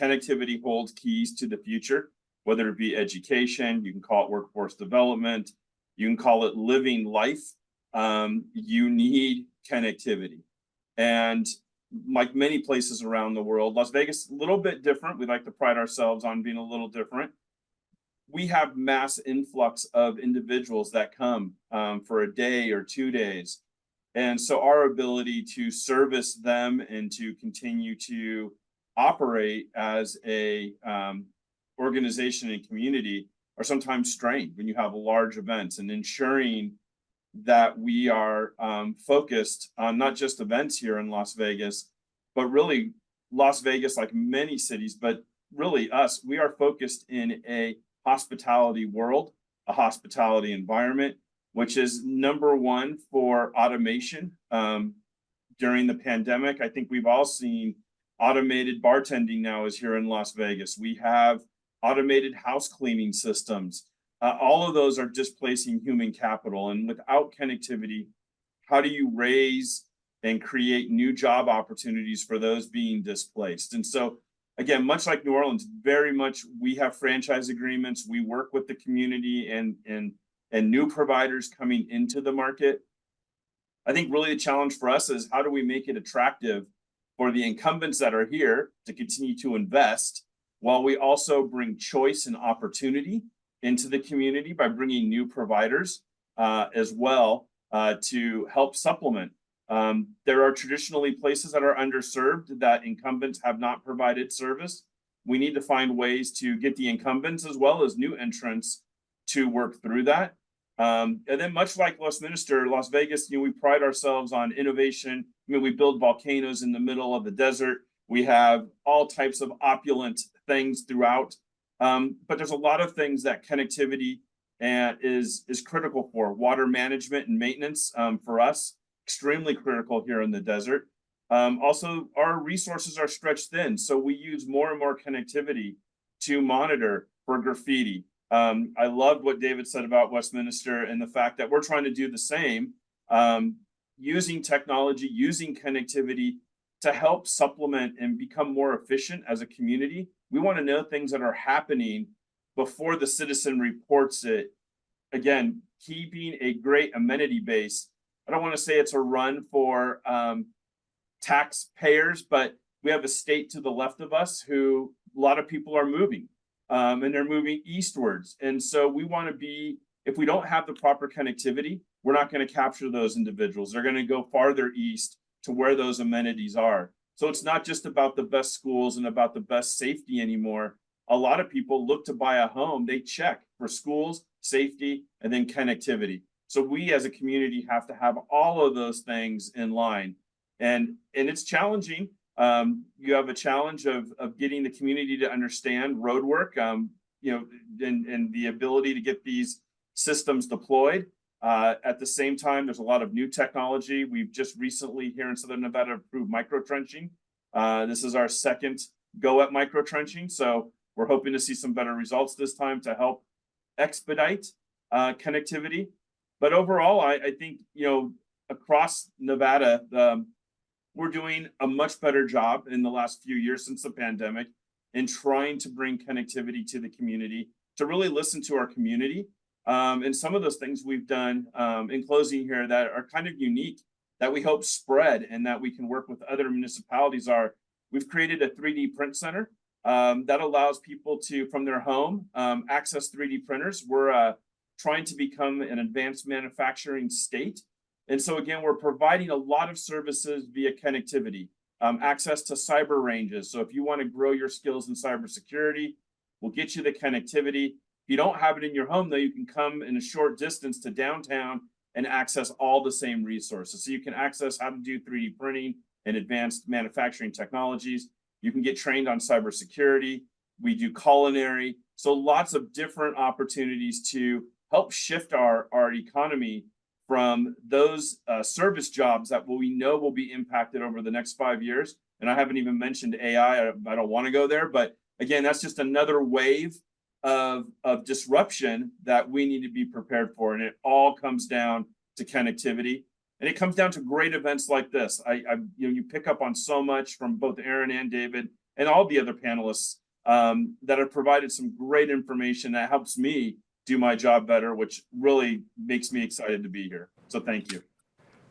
connectivity holds keys to the future, whether it be education, you can call it workforce development, you can call it living life. You need connectivity. And like many places around the world, Las Vegas, a little bit different. We like to pride ourselves on being a little different. We have mass influx of individuals that come for a day or 2 days. And so our ability to service them and to continue to operate as a organization and community are sometimes strained when you have large events, and ensuring that we are focused on not just events here in Las Vegas, but really Las Vegas, like many cities, but really us, we are focused in a hospitality world, a hospitality environment, which is number one for automation. During the pandemic, I think we've all seen automated bartending now is here in Las Vegas. We have automated house cleaning systems. All of those are displacing human capital. And without connectivity, how do you raise and create new job opportunities for those being displaced? And so again, much like New Orleans, very much we have franchise agreements. We work with the community and new providers coming into the market. I think really the challenge for us is how do we make it attractive for the incumbents that are here to continue to invest while we also bring choice and opportunity into the community by bringing new providers as well to help supplement. There are traditionally places that are underserved that incumbents have not provided service. We need to find ways to get the incumbents as well as new entrants to work through that. And then much like Westminster, Las Vegas, we pride ourselves on innovation. I mean, we build volcanoes in the middle of the desert. We have all types of opulent things throughout. But there's a lot of things that connectivity is critical for. Water management and maintenance for us, extremely critical here in the desert. Also, our resources are stretched thin. So we use more and more connectivity to monitor for graffiti. I loved what David said about Westminster and the fact that we're trying to do the same, using technology, using connectivity to help supplement and become more efficient as a community. We want to know things that are happening before the citizen reports it. Again, keeping a great amenity base. I don't want to say it's a run for taxpayers, but we have a state to the left of us who a lot of people are moving. And they're moving eastwards. And so we want to be, if we don't have the proper connectivity, we're not going to capture those individuals. They're going to go farther east to where those amenities are. So it's not just about the best schools and about the best safety anymore. A lot of people look to buy a home, they check for schools, safety, and then connectivity. So we as a community have to have all of those things in line. And it's challenging. You have a challenge of getting the community to understand road work, and the ability to get these systems deployed. At the same time, there's a lot of new technology. We've just recently here in Southern Nevada approved micro trenching. This is our second go at micro trenching. So we're hoping to see some better results this time to help expedite connectivity. But overall, I think, across Nevada, we're doing a much better job in the last few years since the pandemic in trying to bring connectivity to the community, to really listen to our community. And some of those things we've done in closing here that are kind of unique that we hope spread and that we can work with other municipalities are, we've created a 3D print center that allows people to, from their home, access 3D printers. We're trying to become an advanced manufacturing state. And so again, we're providing a lot of services via connectivity, access to cyber ranges. So if you want to grow your skills in cybersecurity, we'll get you the connectivity. If you don't have it in your home, though, you can come in a short distance to downtown and access all the same resources. So you can access how to do 3D printing and advanced manufacturing technologies. You can get trained on cybersecurity. We do culinary. So lots of different opportunities to help shift our economy from those service jobs that we know will be impacted over the next 5 years. And I haven't even mentioned AI. I don't want to go there, but again, that's just another wave of disruption that we need to be prepared for. And it all comes down to connectivity. And it comes down to great events like this. You pick up on so much from both Aaron and David and all the other panelists that have provided some great information that helps me do my job better, which really makes me excited to be here. So thank you.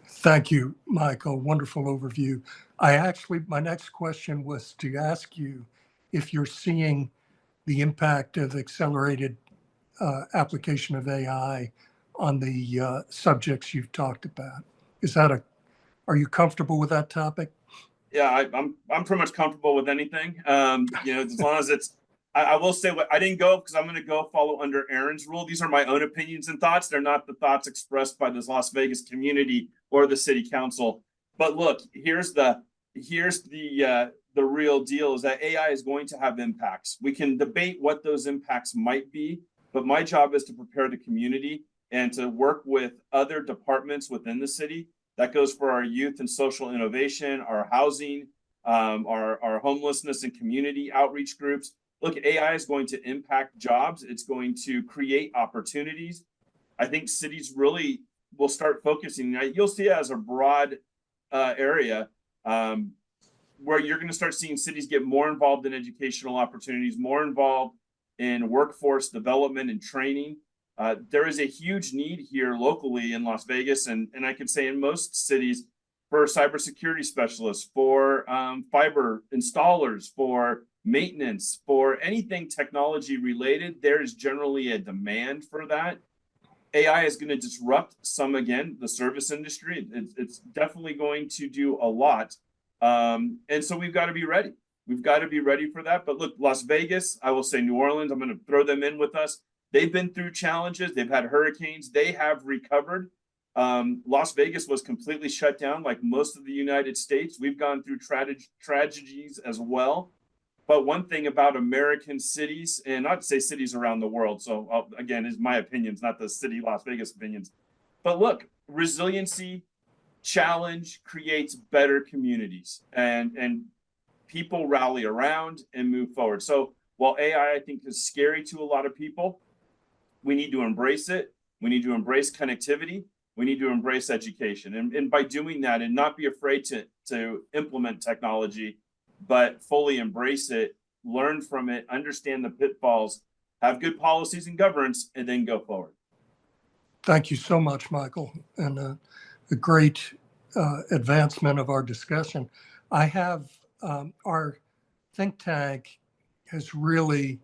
Thank you, Michael. Wonderful overview. My next question was to ask you if you're seeing the impact of accelerated application of AI on the subjects you've talked about. Are you comfortable with that topic? Yeah, I'm pretty much comfortable with anything. As long as it's, I will say what I didn't go because I'm going to go follow under Aaron's rule. These are my own opinions and thoughts. They're not the thoughts expressed by this Las Vegas community or the city council. But look, here's the real deal is that AI is going to have impacts. We can debate what those impacts might be, but my job is to prepare the community and to work with other departments within the city. That goes for our youth and social innovation, our housing, our homelessness and community outreach groups. Look, AI is going to impact jobs. It's going to create opportunities. I think cities really will start focusing. You'll see it as a broad area. where you're going to start seeing cities get more involved in educational opportunities, more involved in workforce development and training. There is a huge need here locally in Las Vegas, and I could say in most cities, for cybersecurity specialists, for fiber installers, for maintenance, for anything technology related. There is generally a demand for that. AI is going to disrupt the service industry. It's definitely going to do a lot. And so we've got to be ready. We've got to be ready for that. But look, Las Vegas, I will say New Orleans, I'm going to throw them in with us. They've been through challenges. They've had hurricanes. They have recovered. Las Vegas was completely shut down like most of the United States. We've gone through tragedies as well. But one thing about American cities, and not to say cities around the world, so again, is my opinions, not the city Las Vegas opinions. But look, resiliency, challenge creates better communities, and people rally around and move forward. So while AI, I think, is scary to a lot of people, we need to embrace it. We need to embrace connectivity. We need to embrace education. And by doing that and not be afraid to implement technology, but fully embrace it, learn from it, understand the pitfalls, have good policies and governance, and then go forward. Thank you so much, Michael, and a great advancement of our discussion. I have our think tank has really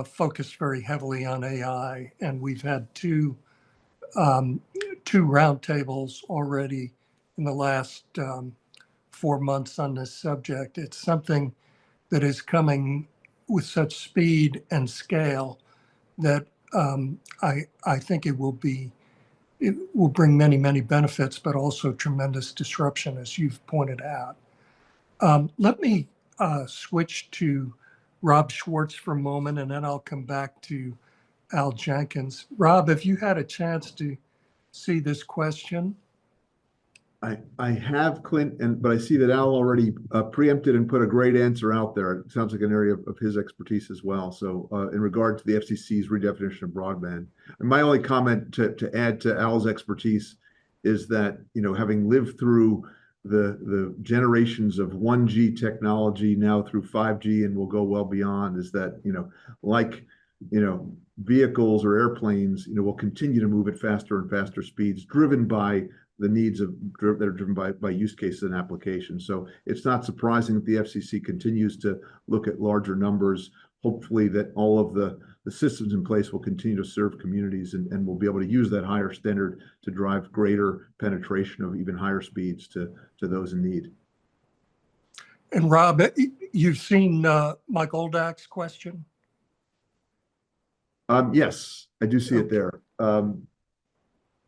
focused very heavily on AI, and we've had two roundtables already in the last 4 months on this subject. It's something that is coming with such speed and scale that I think it will bring many, many benefits, but also tremendous disruption, as you've pointed out. Let me switch to Rob Schwartz for a moment, and then I'll come back to Al Jenkins. Rob, have you had a chance to see this question? I have, Clint, but I see that Al already preempted and put a great answer out there. It sounds like an area of his expertise as well. So in regard to the FCC's redefinition of broadband, and my only comment to add to Al's expertise is that, having lived through the generations of 1G technology now through 5G and will go well beyond, is that, vehicles or airplanes, will continue to move at faster and faster speeds, driven by the needs that are driven by use cases and applications. So it's not surprising that the FCC continues to look at larger numbers. Hopefully that all of the systems in place will continue to serve communities, and we'll be able to use that higher standard to drive greater penetration of even higher speeds to those in need. And Rob, you've seen Mike Oldak's question? Yes, I do see it there.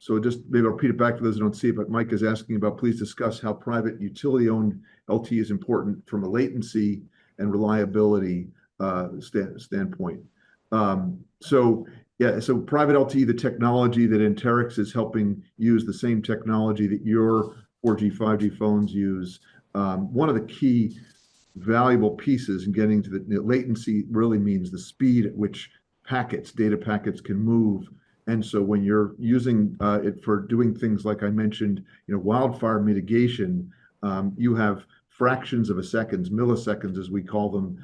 So just maybe I'll repeat it back for those who don't see it, but Mike is asking about, please discuss how private utility-owned LTE is important from a latency and reliability standpoint. So private LTE, the technology that Anterix is helping use, the same technology that your 4G, 5G phones use. One of the key valuable pieces in getting to the latency really means the speed at which data packets can move. And so when you're using it for doing things like I mentioned, wildfire mitigation, you have fractions of a second, milliseconds as we call them,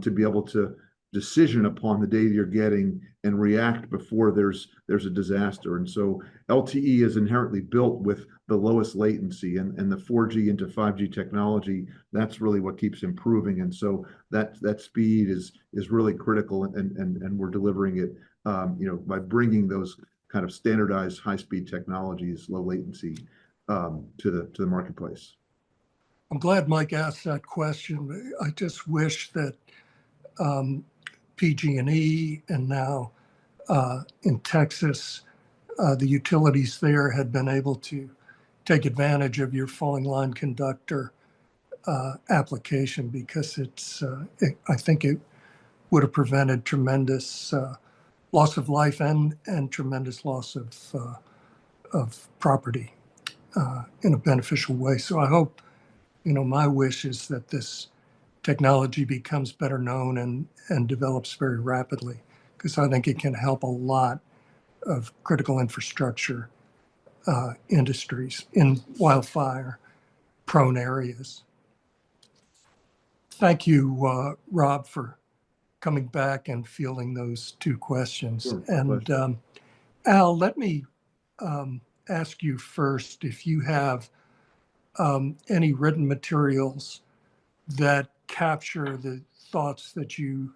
to be able to decision upon the data you're getting and react before there's a disaster. And so LTE is inherently built with the lowest latency, and the 4G into 5G technology, that's really what keeps improving. And so that speed is really critical, and we're delivering it by bringing those kind of standardized high-speed technologies, low latency, to the marketplace. I'm glad Mike asked that question. I just wish that PG&E and now in Texas, the utilities there had been able to take advantage of your falling line conductor application, because I think it would have prevented tremendous loss of life and tremendous loss of property in a beneficial way. So I hope, my wish is that this technology becomes better known and develops very rapidly, because I think it can help a lot of critical infrastructure industries in wildfire prone areas. Thank you, Rob, for coming back and fielding those two questions. Sure, And pleasure. Al, let me ask you first if you have any written materials that capture the thoughts that you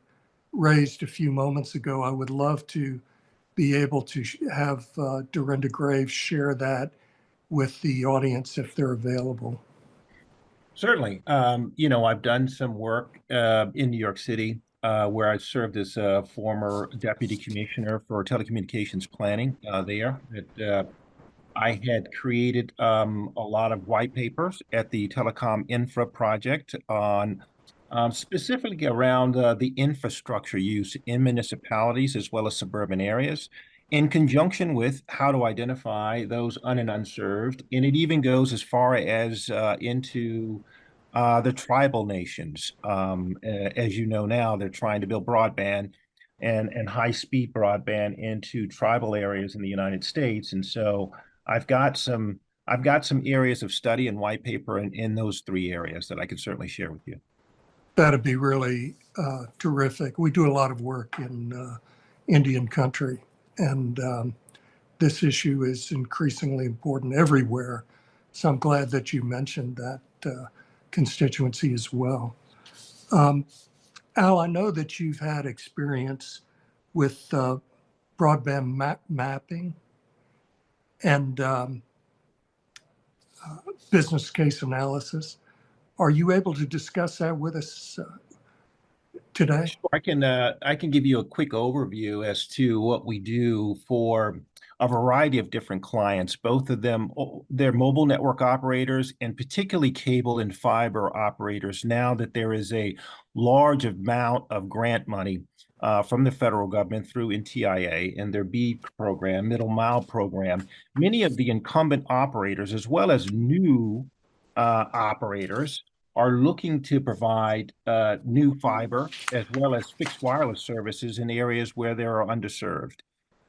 raised a few moments ago. I would love to be able to have Dorinda Graves share that with the audience if they're available. Certainly. I've done some work in New York City where I served as a former deputy commissioner for telecommunications planning there. I had created a lot of white papers at the Telecom Infra project on specifically around the infrastructure use in municipalities as well as suburban areas, in conjunction with how to identify those un and unserved. And it even goes as far as into the tribal nations. As you know now, they're trying to build broadband and high-speed broadband into tribal areas in the United States. And so I've got some areas of study and white paper in those three areas that I can certainly share with you. That'd be really terrific. We do a lot of work in Indian country, and this issue is increasingly important everywhere. So I'm glad that you mentioned that constituency as well. Al, I know that you've had experience with broadband mapping and business case analysis. Are you able to discuss that with us today? Sure, I can give you a quick overview as to what we do for a variety of different clients. Both of them, they're mobile network operators and particularly cable and fiber operators. Now that there is a large amount of grant money from the federal government through NTIA and their BEAD program, Middle Mile program, many of the incumbent operators, as well as new operators, are looking to provide new fiber as well as fixed wireless services in areas where they are underserved.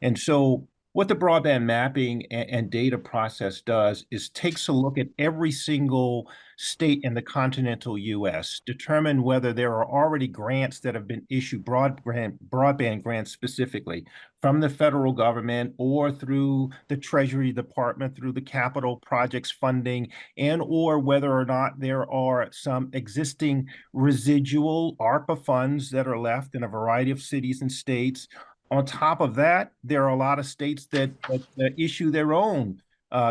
And so what the broadband mapping and data process does is takes a look at every single state in the continental US, determine whether there are already grants that have been issued, broadband grants specifically, from the federal government or through the Treasury Department, through the capital projects funding, and or whether or not there are some existing residual ARPA funds that are left in a variety of cities and states. On top of that, there are a lot of states that issue their own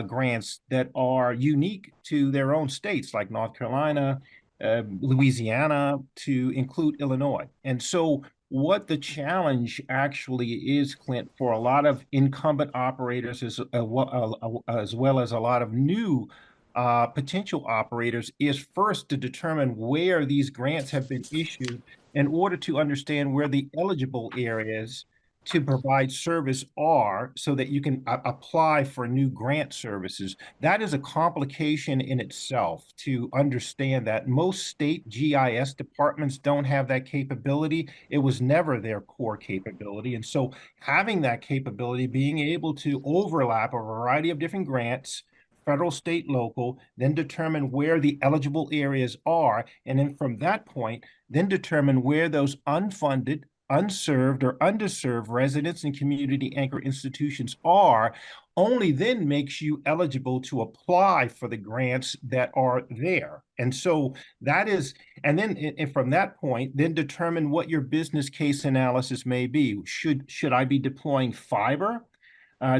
grants that are unique to their own states, like North Carolina, Louisiana, to include Illinois. And so what the challenge actually is, Clint, for a lot of incumbent operators as well as a lot of new potential operators is first to determine where these grants have been issued in order to understand where the eligible areas to provide service are so that you can apply for new grant services. That is a complication in itself to understand that most state GIS departments don't have that capability. It was never their core capability. And so having that capability, being able to overlap a variety of different grants, federal, state, local, then determine where the eligible areas are. And then from that point, then determine where those unfunded, unserved or underserved residents and community anchor institutions are, only then makes you eligible to apply for the grants that are there. And so that is, and then from that point, then determine what your business case analysis may be. Should I be deploying fiber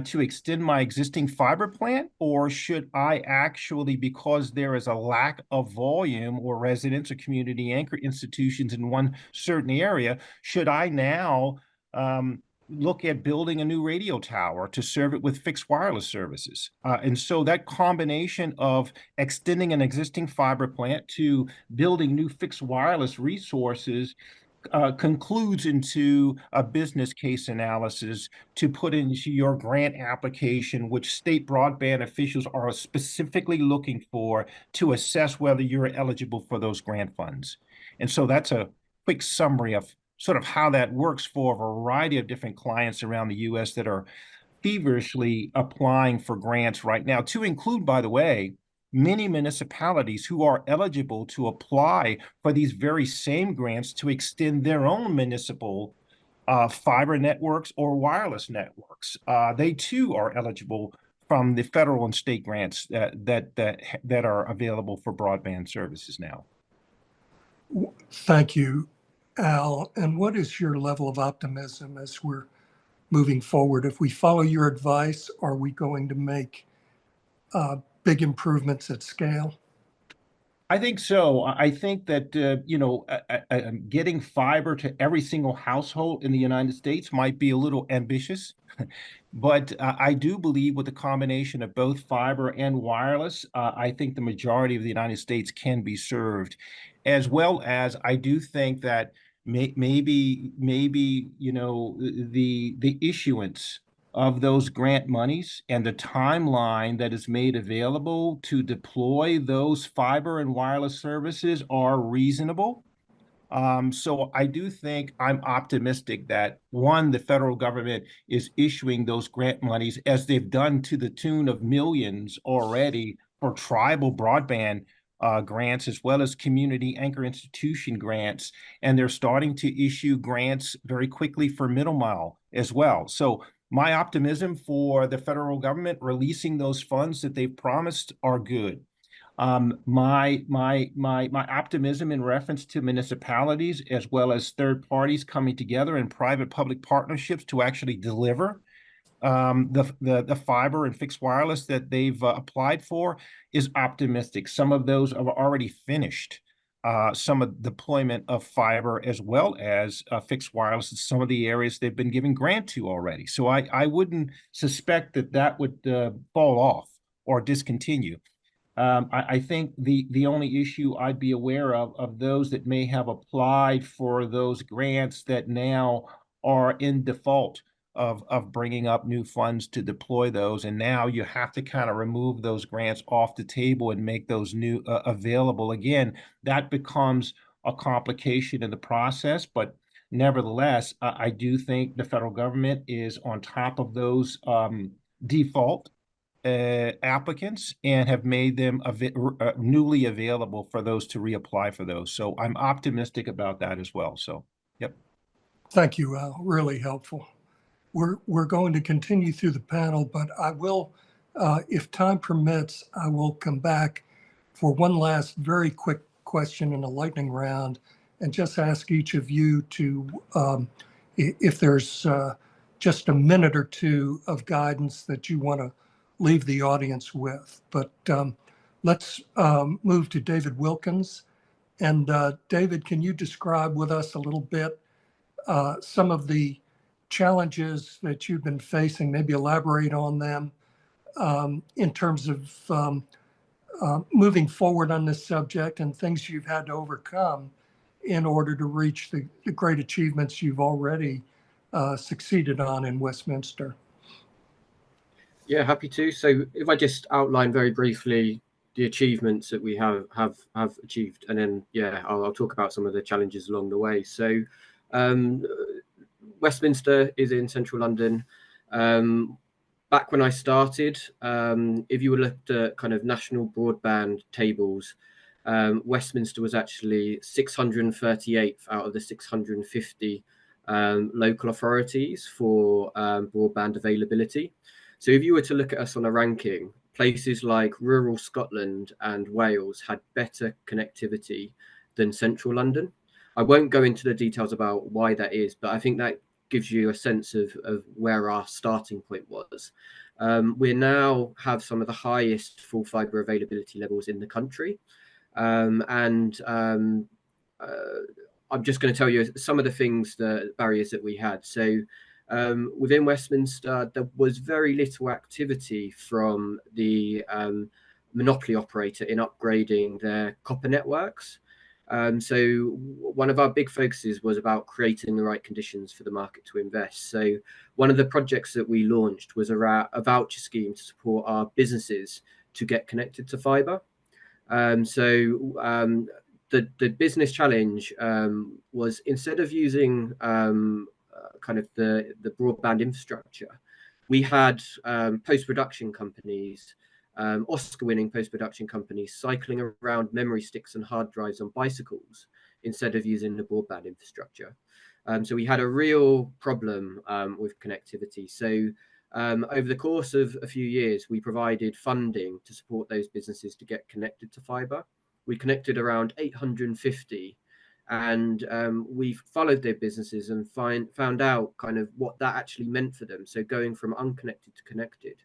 to extend my existing fiber plant, or should I actually, because there is a lack of volume or residents or community anchor institutions in one certain area, should I now look at building a new radio tower to serve it with fixed wireless services? And so that combination of extending an existing fiber plant to building new fixed wireless resources concludes into a business case analysis to put into your grant application, which state broadband officials are specifically looking for to assess whether you're eligible for those grant funds. And so that's a quick summary of sort of how that works for a variety of different clients around the US that are feverishly applying for grants right now, to include, by the way, many municipalities who are eligible to apply for these very same grants to extend their own municipal fiber networks or wireless networks. They too are eligible from the federal and state grants that are available for broadband services now. Thank you, Al. And what is your level of optimism as we're moving forward? If we follow your advice, are we going to make big improvements at scale? I think so. I think that, getting fiber to every single household in the United States might be a little ambitious. But I do believe with the combination of both fiber and wireless, I think the majority of the United States can be served, as well as I do think that maybe the issuance of those grant monies and the timeline that is made available to deploy those fiber and wireless services are reasonable. So I do think I'm optimistic that, one, the federal government is issuing those grant monies as they've done to the tune of millions already for tribal broadband grants, as well as community anchor institution grants. And they're starting to issue grants very quickly for middle mile as well. So my optimism for the federal government releasing those funds that they've promised are good. My optimism in reference to municipalities as well as third parties coming together in private-public partnerships to actually deliver the fiber and fixed wireless that they've applied for is optimistic. Some of those have already finished some of the deployment of fiber as well as fixed wireless in some of the areas they've been giving grant to already. So I wouldn't suspect that would fall off or discontinue. I think the only issue I'd be aware of those that may have applied for those grants that now are in default of bringing up new funds to deploy those, and now you have to kind of remove those grants off the table and make those new available again. That becomes a complication in the process, but nevertheless, I do think the federal government is on top of those default applicants and have made them newly available for those to reapply for those. So I'm optimistic about that as well. So, yep. Thank you, Al. Really helpful. We're going to continue through the panel, but I will, if time permits, I will come back for one last very quick question in a lightning round and just ask each of you to, if there's just a minute or two of guidance that you want to leave the audience with. But let's move to David Wilkins. And David, can you describe with us a little bit some of the challenges that you've been facing, maybe elaborate on them in terms of moving forward on this subject and things you've had to overcome in order to reach the great achievements you've already succeeded on in Westminster? Yeah, happy to. So if I just outline very briefly the achievements that we have achieved, and then, yeah, I'll talk about some of the challenges along the way. So Westminster is in central London. Back when I started, if you looked at kind of national broadband tables, Westminster was actually 638th out of the 650 local authorities for broadband availability. So if you were to look at us on a ranking, places like rural Scotland and Wales had better connectivity than central London. I won't go into the details about why that is, but I think that gives you a sense of where our starting point was. We now have some of the highest full fibre availability levels in the country. I'm just going to tell you some of the things, the barriers that we had. So within Westminster, there was very little activity from the monopoly operator in upgrading their copper networks. So one of our big focuses was about creating the right conditions for the market to invest. So one of the projects that we launched was a voucher scheme to support our businesses to get connected to fibre. The business challenge was, instead of using kind of the broadband infrastructure, we had post-production companies Oscar-winning post-production companies cycling around memory sticks and hard drives on bicycles instead of using the broadband infrastructure. So we had a real problem with connectivity. So over the course of a few years, we provided funding to support those businesses to get connected to fiber. We connected around 850, and we followed their businesses and found out kind of what that actually meant for them. So going from unconnected to connected.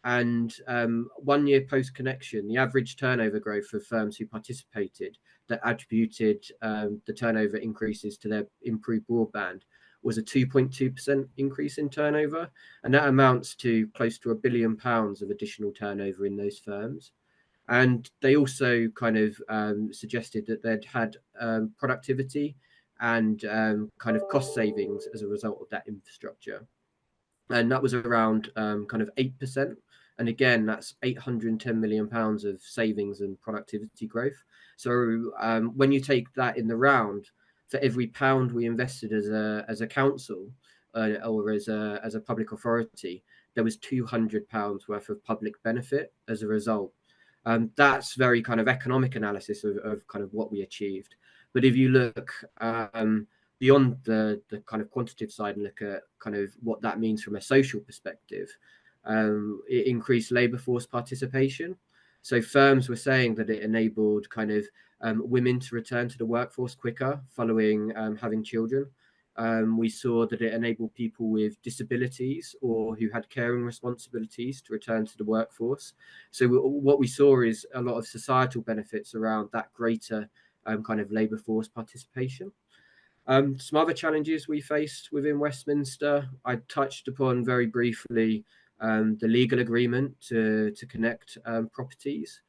And 1 year post connection, the average turnover growth for firms who participated that attributed the turnover increases to their improved broadband was a 2.2% increase in turnover. And that amounts to close to £1 billion of additional turnover in those firms. And they also kind of suggested that they'd had productivity and kind of cost savings as a result of that infrastructure. And that was around kind of 8%. And again, that's £810 million of savings and productivity growth. So when you take that in the round, for every pound we invested as a council or as a public authority, there was £200 worth of public benefit as a result. That's very kind of economic analysis of kind of what we achieved. But if you look beyond the kind of quantitative side and look at kind of what that means from a social perspective, it increased labour force participation. So firms were saying that it enabled kind of women to return to the workforce quicker following having children. We saw that it enabled people with disabilities or who had caring responsibilities to return to the workforce. So what we saw is a lot of societal benefits around that greater kind of labour force participation. Some other challenges we faced within Westminster, I touched upon very briefly the legal agreement to connect properties.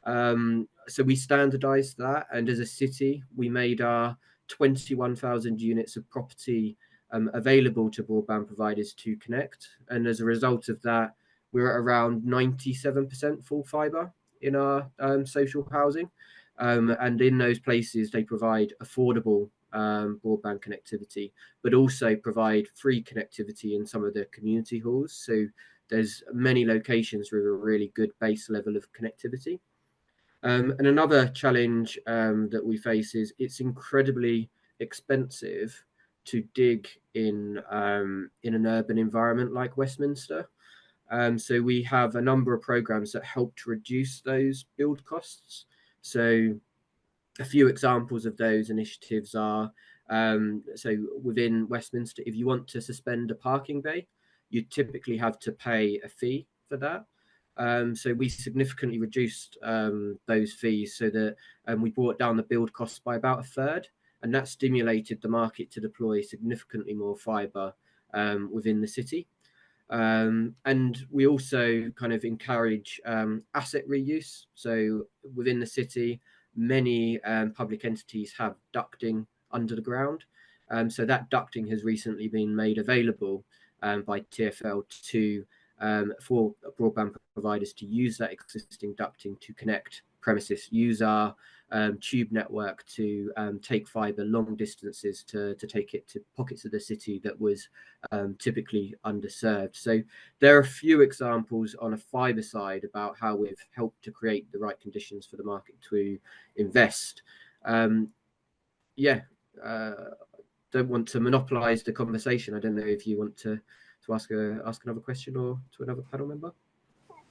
So we standardized that, and as a city, we made our 21,000 units of property available to broadband providers to connect. And as a result of that, we're at around 97% full fibre in our social housing. And in those places, they provide affordable broadband connectivity, but also provide free connectivity in some of the community halls. So there's many locations with a really good base level of connectivity. And another challenge that we face is it's incredibly expensive to dig in an urban environment like Westminster. So we have a number of programs that help to reduce those build costs. So a few examples of those initiatives are, so within Westminster, if you want to suspend a parking bay, you typically have to pay a fee for that. So we significantly reduced those fees so that we brought down the build costs by about a third, and that stimulated the market to deploy significantly more fibre within the city. And we also kind of encourage asset reuse. So within the city, many public entities have ducting under the ground. So that ducting has recently been made available by TfL to for broadband providers to use that existing ducting to connect premises, use our tube network to take fibre long distances to take it to pockets of the city that was typically underserved. So there are a few examples on a fibre side about how we've helped to create the right conditions for the market to invest. Don't want to monopolise the conversation. I don't know if you want to ask another question or to another panel member.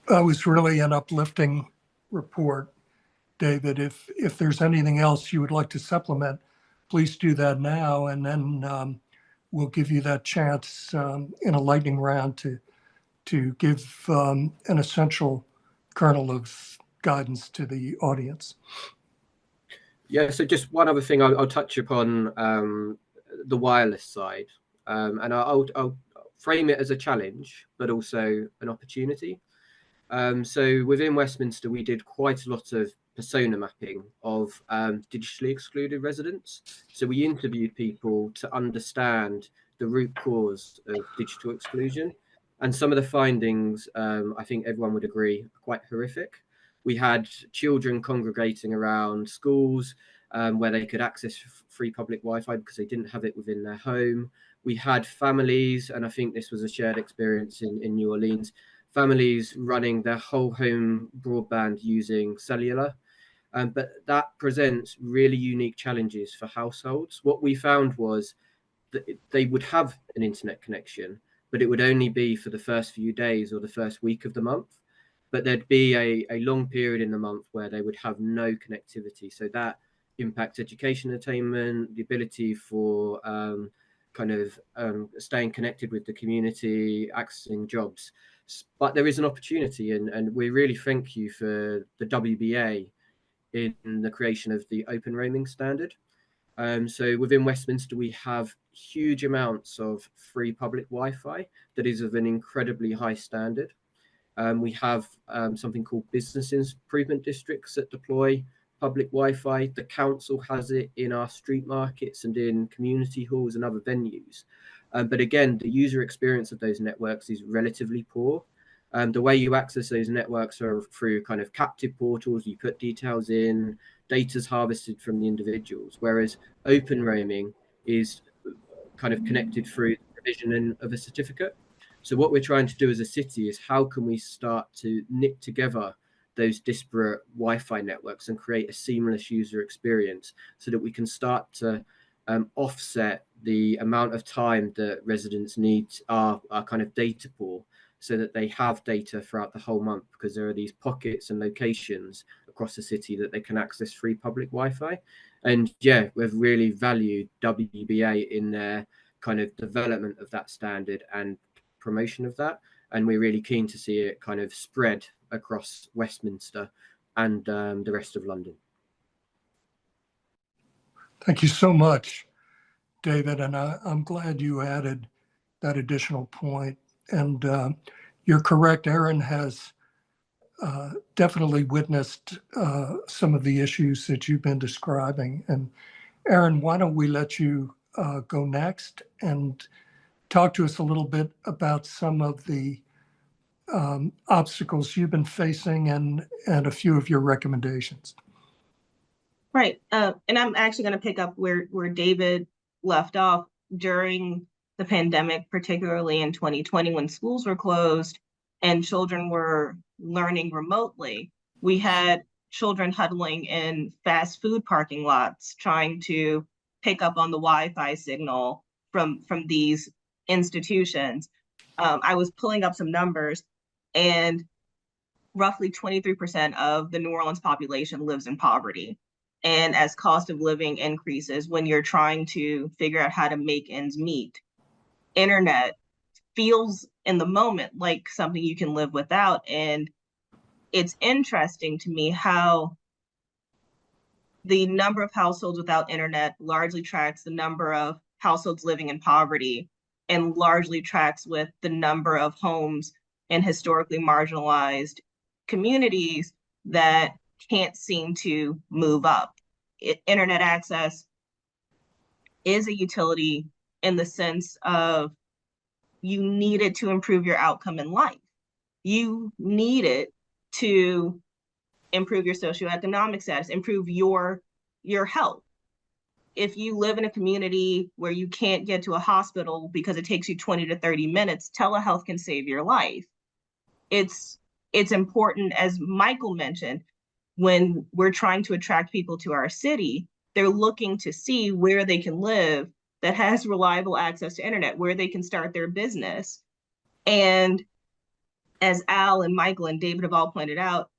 That was really an uplifting report, David. If there's anything else you would like to supplement, please do that now, and then we'll give you that chance in a lightning round to give an essential kernel of guidance to the audience. Yeah, so just one other thing I'll touch upon the wireless side, and I'll frame it as a challenge, but also an opportunity. So within Westminster, we did quite a lot of persona mapping of digitally excluded residents. So we interviewed people to understand the root cause of digital exclusion. And some of the findings, I think everyone would agree, are quite horrific. We had children congregating around schools where they could access free public Wi-Fi because they didn't have it within their home. We had families, and I think this was a shared experience in New Orleans, families running their whole home broadband using cellular. But that presents really unique challenges for households. What we found was that they would have an internet connection, but it would only be for the first few days or the first week of the month. But there'd be a long period in the month where they would have no connectivity. So that impacts education attainment, the ability for staying connected with the community, accessing jobs. But there is an opportunity, and we really thank you for the WBA in the creation of the open roaming standard. So within Westminster, we have huge amounts of free public Wi-Fi that is of an incredibly high standard. We have something called business improvement districts that deploy public Wi-Fi. The council has it in our street markets and in community halls and other venues. But again, the user experience of those networks is relatively poor. The way you access those networks are through kind of captive portals. You put details in, data's harvested from the individuals, whereas open roaming is kind of connected through the provision of a certificate. So what we're trying to do as a city is how can we start to knit together those disparate Wi-Fi networks and create a seamless user experience so that we can start to offset the amount of time that residents need our kind of data pool, so that they have data throughout the whole month, because there are these pockets and locations across the city that they can access free public Wi-Fi. And yeah, we've really valued WBA in their kind of development of that standard and promotion of that. And we're really keen to see it kind of spread across Westminster and the rest of London. Thank you so much, David. And I'm glad you added that additional point. And you're correct, Aaron has definitely witnessed some of the issues that you've been describing. And Aaron, why don't we let you go next and talk to us a little bit about some of the obstacles you've been facing and a few of your recommendations. Right. And I'm actually going to pick up where David left off. During the pandemic, particularly in 2020, when schools were closed and children were learning remotely, we had children huddling in fast food parking lots trying to pick up on the Wi-Fi signal from these institutions. I was pulling up some numbers, and roughly 23% of the New Orleans population lives in poverty. And as cost of living increases, when you're trying to figure out how to make ends meet, internet feels in the moment like something you can live without. And it's interesting to me how the number of households without internet largely tracks the number of households living in poverty, and largely tracks with the number of homes in historically marginalized communities that can't seem to move up. Internet access is a utility in the sense of you need it to improve your outcome in life. You need it to improve your socioeconomic status, improve your health. If you live in a community where you can't get to a hospital because it takes you 20 to 30 minutes, telehealth can save your life. It's important, as Michael mentioned, when we're trying to attract people to our city, they're looking to see where they can live that has reliable access to internet, where they can start their business. And as Al and Michael and David have all pointed out,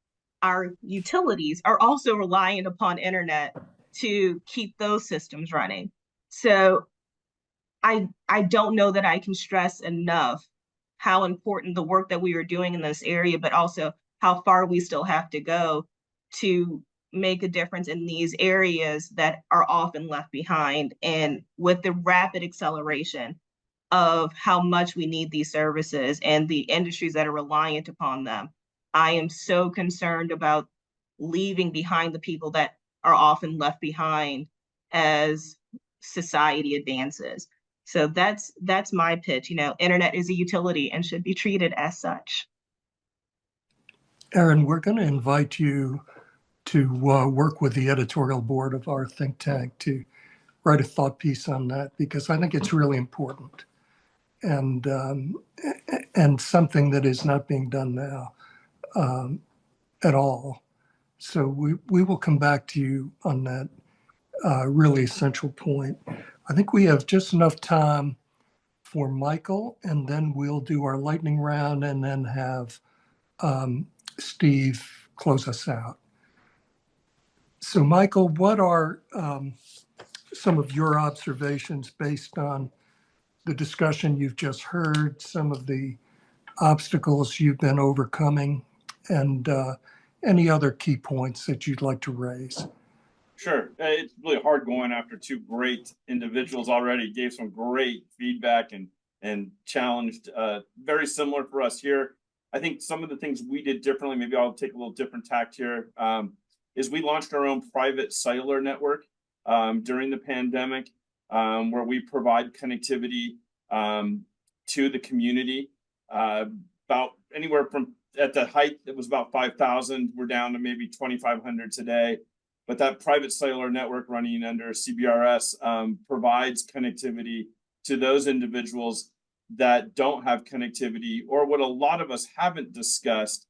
our utilities are also reliant upon internet to keep those systems running. So I don't know that I can stress enough how important the work that we are doing in this area, but also how far we still have to go to make a difference in these areas that are often left behind. And with the rapid acceleration of how much we need these services and the industries that are reliant upon them, I am so concerned about leaving behind the people that are often left behind as society advances. So that's my pitch. Internet is a utility and should be treated as such. Aaron, we're going to invite you to work with the editorial board of our think tank to write a thought piece on that, because I think it's really important. and something that is not being done now at all. So we will come back to you on that really essential point. I think we have just enough time for Michael, and then we'll do our lightning round and then have Steve close us out. So Michael, what are some of your observations based on the discussion you've just heard, some of the obstacles you've been overcoming, and any other key points that you'd like to raise? Sure. It's really hard going after two great individuals already. Gave some great feedback and challenged. Very similar for us here. I think some of the things we did differently, maybe I'll take a little different tact here, is we launched our own private cellular network during the pandemic, where we provide connectivity to the community. About anywhere from, at the height, it was about 5,000. We're down to maybe 2,500 today. But that private cellular network running under CBRS provides connectivity to those individuals that don't have connectivity, or what a lot of us haven't discussed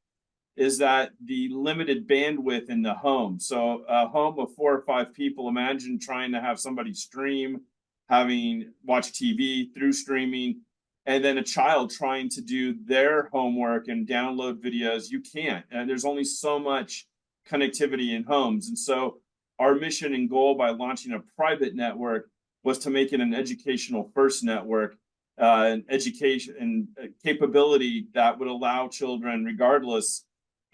is that the limited bandwidth in the home. So a home of 4 or 5 people, imagine trying to have somebody stream, watch TV through streaming, and then a child trying to do their homework and download videos. You can't, and there's only so much connectivity in homes. And so our mission and goal by launching a private network was to make it an educational first network, an education and capability that would allow children, regardless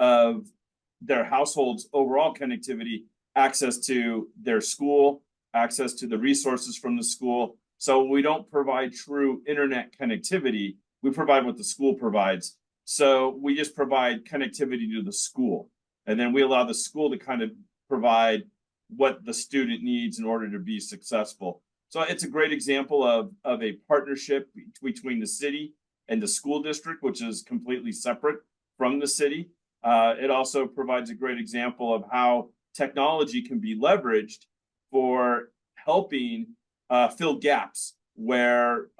of their household's overall connectivity, access to their school, access to the resources from the school. So we don't provide true internet connectivity. We provide what the school provides. So we just provide connectivity to the school. And then we allow the school to kind of provide what the student needs in order to be successful. So it's a great example of a partnership between the city and the school district, which is completely separate from the city. It also provides a great example of how technology can be leveraged for helping fill gaps where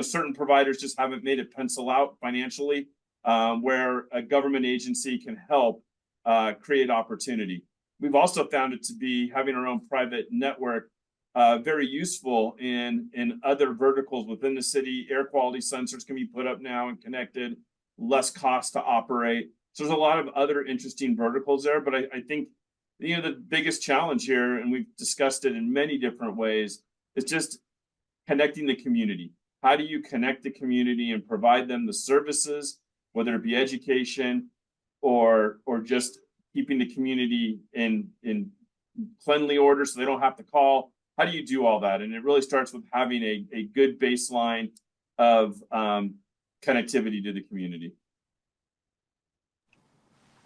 certain providers just haven't made it pencil out financially, where a government agency can help create opportunity. We've also found it to be, having our own private network, very useful in other verticals within the city. Air quality sensors can be put up now and connected, less cost to operate. So there's a lot of other interesting verticals there, but I think the biggest challenge here, and we've discussed it in many different ways, is just connecting the community. How do you connect the community and provide them the services, whether it be education or just keeping the community in cleanly order so they don't have to call? How do you do all that? And it really starts with having a good baseline of connectivity to the community.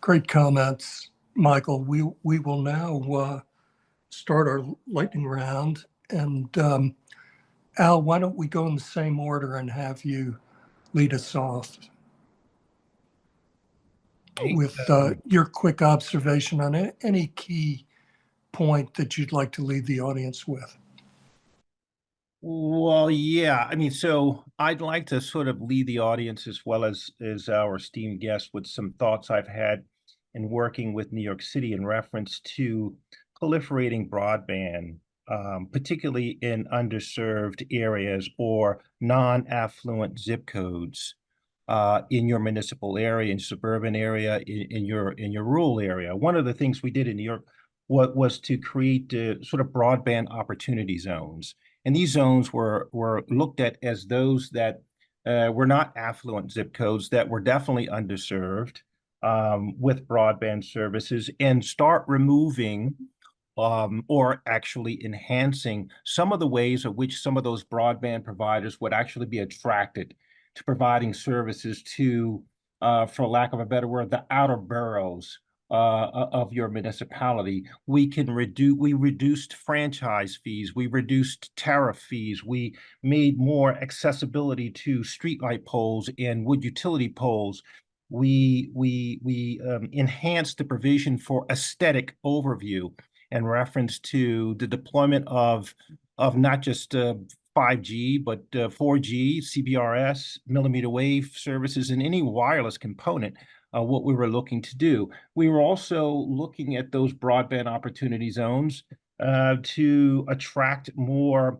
Great comments, Michael. We will now start our lightning round. And Al, why don't we go in the same order and have you lead us off with your quick observation on any key point that you'd like to leave the audience with. Well, yeah, I mean, so I'd like to sort of lead the audience as well as our esteemed guest with some thoughts I've had in working with New York City in reference to proliferating broadband, particularly in underserved areas or non-affluent zip codes in your municipal area, in suburban area, in your rural area. One of the things we did in New York was to create sort of broadband opportunity zones. And these zones were looked at as those that were not affluent zip codes, that were definitely underserved with broadband services, and start removing or actually enhancing some of the ways in which some of those broadband providers would actually be attracted to providing services to, for lack of a better word, the outer boroughs of your municipality. We reduced franchise fees, we reduced tariff fees, we made more accessibility to streetlight poles and wood utility poles. We enhanced the provision for aesthetic overview in reference to the deployment of not just 5G, but 4G, CBRS, millimeter wave services, and any wireless component, what we were looking to do. We were also looking at those broadband opportunity zones to attract more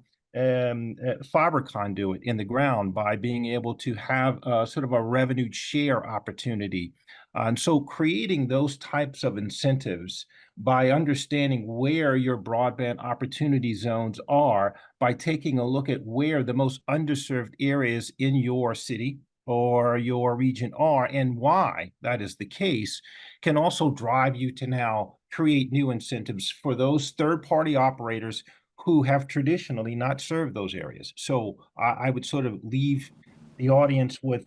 fiber conduit in the ground by being able to have sort of a revenue share opportunity. And so creating those types of incentives by understanding where your broadband opportunity zones are, by taking a look at where the most underserved areas in your city or your region are and why that is the case, can also drive you to now create new incentives for those third-party operators who have traditionally not served those areas. So I would sort of leave the audience with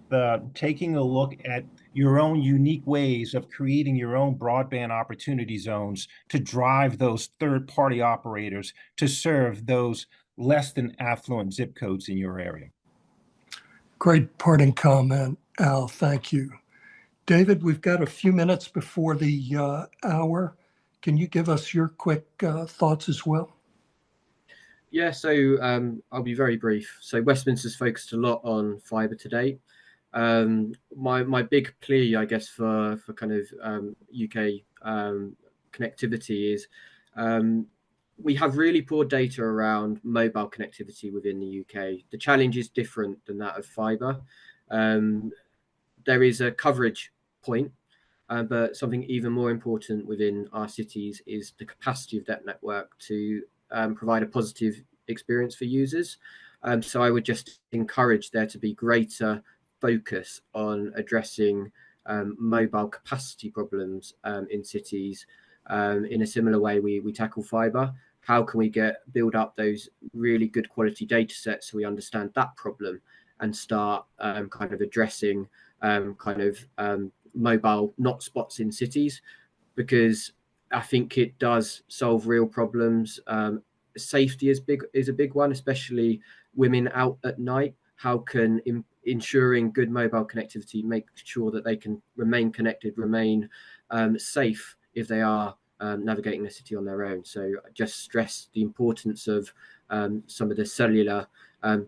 taking a look at your own unique ways of creating your own broadband opportunity zones to drive those third-party operators to serve those less than affluent zip codes in your area. Great parting comment, Al. Thank you. David, we've got a few minutes before the hour. Can you give us your quick thoughts as well? Yeah, so I'll be very brief. So Westminster's focused a lot on fibre to date. My big plea, I guess, for kind of UK connectivity is we have really poor data around mobile connectivity within the UK. The challenge is different than that of fibre. There is a coverage point, but something even more important within our cities is the capacity of that network to provide a positive experience for users. So I would just encourage there to be greater focus on addressing mobile capacity problems in cities in a similar way we tackle fibre. How can we build up those really good quality data sets so we understand that problem and start kind of addressing mobile not spots in cities, because I think it does solve real problems. Safety is a big one, especially women out at night. How can ensuring good mobile connectivity make sure that they can remain connected, remain safe if they are navigating the city on their own? So I just stress the importance of some of the cellular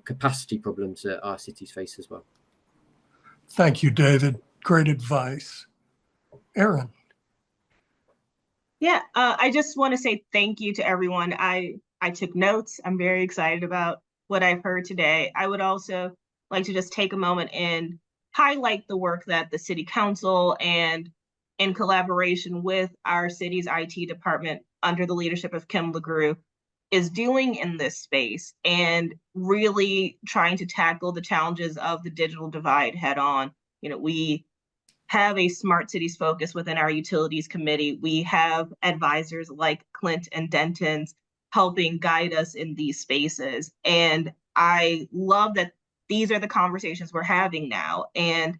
capacity problems that our cities face as well. Thank you, David. Great advice. Erin. Yeah, I just want to say thank you to everyone. I took notes. I'm very excited about what I've heard today. I would also like to just take a moment and highlight the work that the City Council and in collaboration with our city's IT department under the leadership of Kim LeGroux is doing in this space and really trying to tackle the challenges of the digital divide head on. You know, we have a smart cities focus within our utilities committee. We have advisors like Clint and Dentons helping guide us in these spaces. And I love that these are the conversations we're having now. And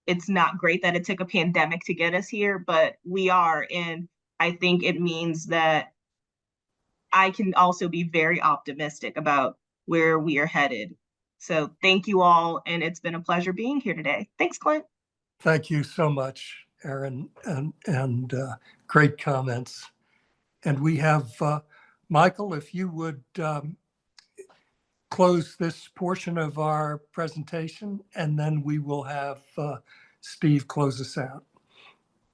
it's not great that it took a pandemic to get us here, but we are. And I think it means that I can also be very optimistic about where we are headed. So thank you all. And it's been a pleasure being here today. Thanks, Clint. Thank you so much, Erin, and great comments. And we have Michael, if you would close this portion of our presentation, and then we will have Steve close us out.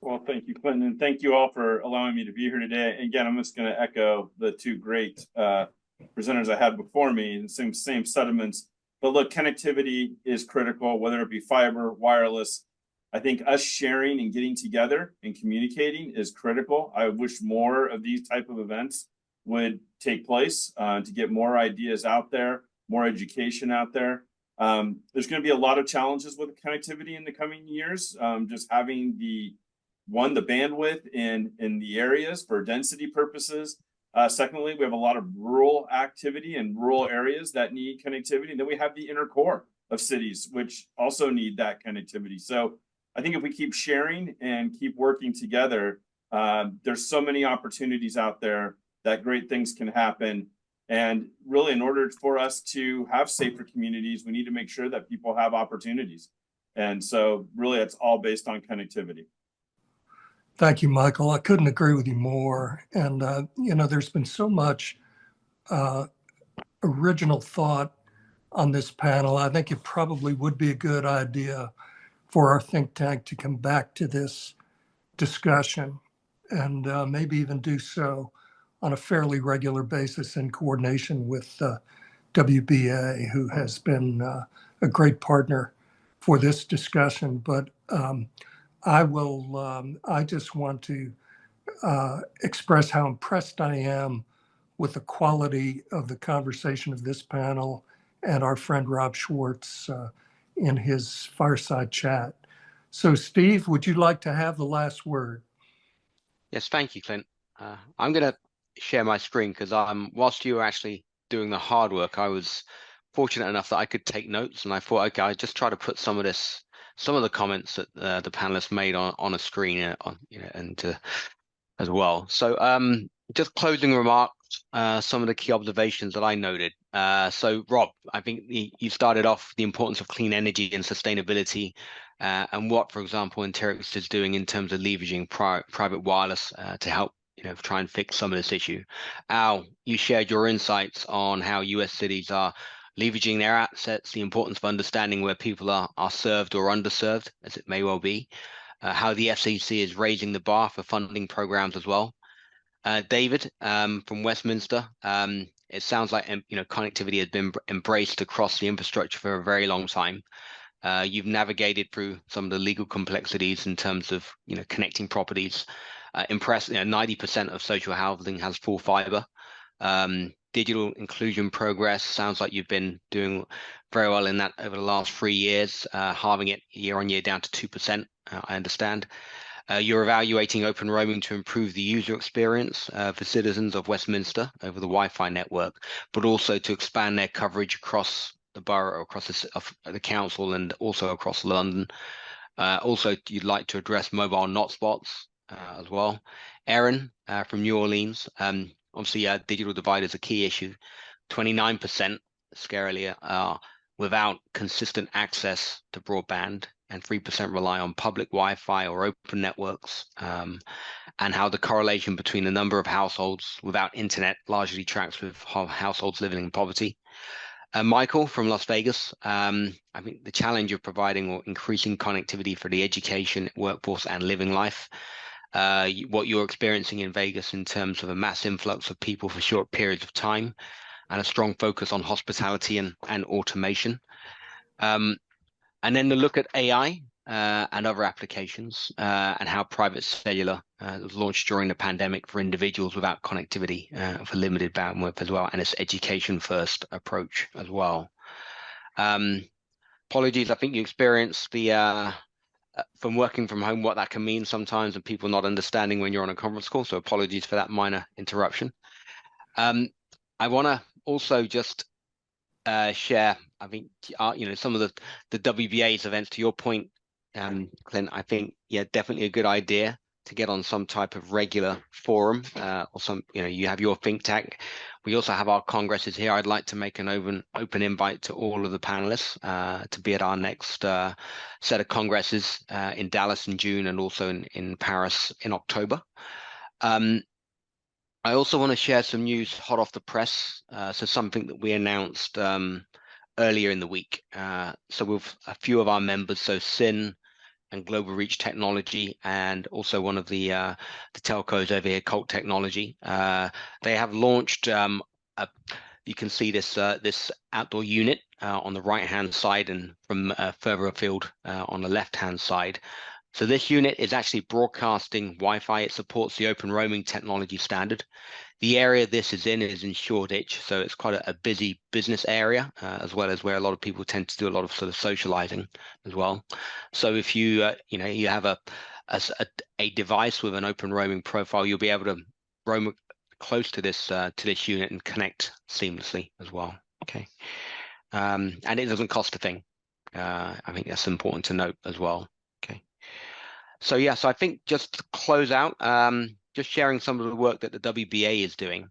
Well, thank you, Clinton, and thank you all for allowing me to be here today. Again, I'm just going to echo the two great presenters I had before me, and same sentiments. But look, connectivity is critical, whether it be fiber, wireless. I think us sharing and getting together and communicating is critical. I wish more of these type of events would take place to get more ideas out there, more education out there. There's going to be a lot of challenges with connectivity in the coming years. Just having the bandwidth in the areas for density purposes. Secondly, we have a lot of rural activity in rural areas that need connectivity. And then we have the inner core of cities, which also need that connectivity. So I think if we keep sharing and keep working together, there's so many opportunities out there that great things can happen. And really, in order for us to have safer communities, we need to make sure that people have opportunities. And so really, it's all based on connectivity. Thank you, Michael. I couldn't agree with you more. And, there's been so much original thought on this panel. I think it probably would be a good idea for our think tank to come back to this discussion and maybe even do so on a fairly regular basis in coordination with WBA, who has been a great partner for this discussion. But I just want to express how impressed I am with the quality of the conversation of this panel and our friend Rob Schwartz in his fireside chat. So Steve, would you like to have the last word? Yes, thank you, Clint. I'm going to share my screen because whilst you were actually doing the hard work, I was fortunate enough that I could take notes, and I thought, okay, I'd just try to put some of the comments that the panelists made on a screen, as well. So just closing remarks, some of the key observations that I noted. So Rob, I think you started off the importance of clean energy and sustainability, and what, for example, Interix is doing in terms of leveraging private wireless to help try and fix some of this issue. Al, you shared your insights on how US cities are leveraging their assets, the importance of understanding where people are served or underserved, as it may well be, how the FCC is raising the bar for funding programs as well. David, from Westminster, it sounds like connectivity has been embraced across the infrastructure for a very long time. You've navigated through some of the legal complexities in terms of connecting properties. Impressed, 90% of social housing has full fiber. Digital inclusion progress sounds like you've been doing very well in that over the last 3 years, halving it year on year down to 2%. I understand. You're evaluating open roaming to improve the user experience for citizens of Westminster over the Wi-Fi network, but also to expand their coverage across the borough, across the council, and also across London. Also, you'd like to address mobile hotspots as well. Erin from New Orleans, obviously digital divide is a key issue. 29%, scarily, are without consistent access to broadband, and 3% rely on public Wi-Fi or open networks, and how the correlation between the number of households without internet largely tracks with households living in poverty. Michael from Las Vegas, I think the challenge of providing or increasing connectivity for the education, workforce, and living life. What you're experiencing in Vegas in terms of a mass influx of people for short periods of time, and a strong focus on hospitality and automation. And then the look at AI and other applications, and how private cellular was launched during the pandemic for individuals without connectivity, for limited bandwidth as well, and its education first approach as well. Apologies, I think you experienced the from working from home, what that can mean sometimes, and people not understanding when you're on a conference call. So apologies for that minor interruption. I want to also just share, I think, some of the WBA's events. To your point, Clint, I think, definitely a good idea to get on some type of regular forum, or some, you have your think tank. We also have our congresses here. I'd like to make an open invite to all of the panelists to be at our next set of congresses in Dallas in June, and also in Paris in October. I also want to share some news hot off the press. So something that we announced earlier in the week. So with a few of our members, so SYN and Global Reach Technology, and also one of the telcos over here, Colt Technology, they have launched. You can see this outdoor unit on the right-hand side, and from further afield on the left-hand side. So this unit is actually broadcasting Wi-Fi. It supports the open roaming technology standard. The area this is in Shoreditch, so it's quite a busy business area, as well as where a lot of people tend to do a lot of sort of socializing as well. So if you you have a device with an open roaming profile, you'll be able to roam close to this unit and connect seamlessly as well. Okay, and it doesn't cost a thing. I think that's important to note as well. Okay. So so I think just to close out, just sharing some of the work that the WBA is doing.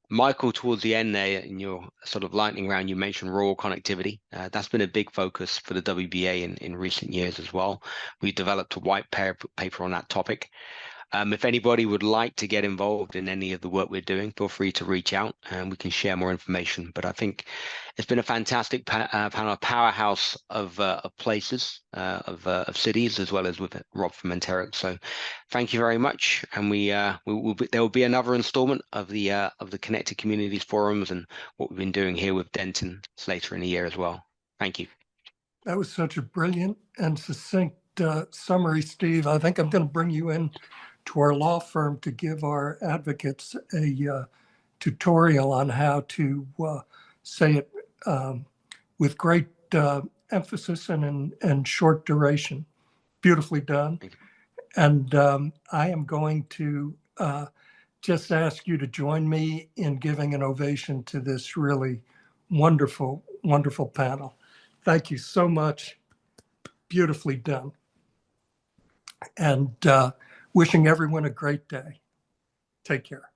Michael, towards the end there in your sort of lightning round, you mentioned rural connectivity. That's been a big focus for the WBA in recent years as well. We developed a white paper on that topic. If anybody would like to get involved in any of the work we're doing, feel free to reach out and we can share more information. But I think it's been a fantastic panel, a powerhouse of places, of cities, as well as with Rob from Enteric. So thank you very much. And there will be another installment of the Connected Communities Forums and what we've been doing here with Dentons later in the year as well. Thank you. That was such a brilliant and succinct summary, Steve. I think I'm going to bring you in to our law firm to give our advocates a tutorial on how to say it with great emphasis and short duration. Beautifully done. And I am going to just ask you to join me in giving an ovation to this really wonderful, wonderful panel. Thank you so much. Beautifully done. And wishing everyone a great day. Take care.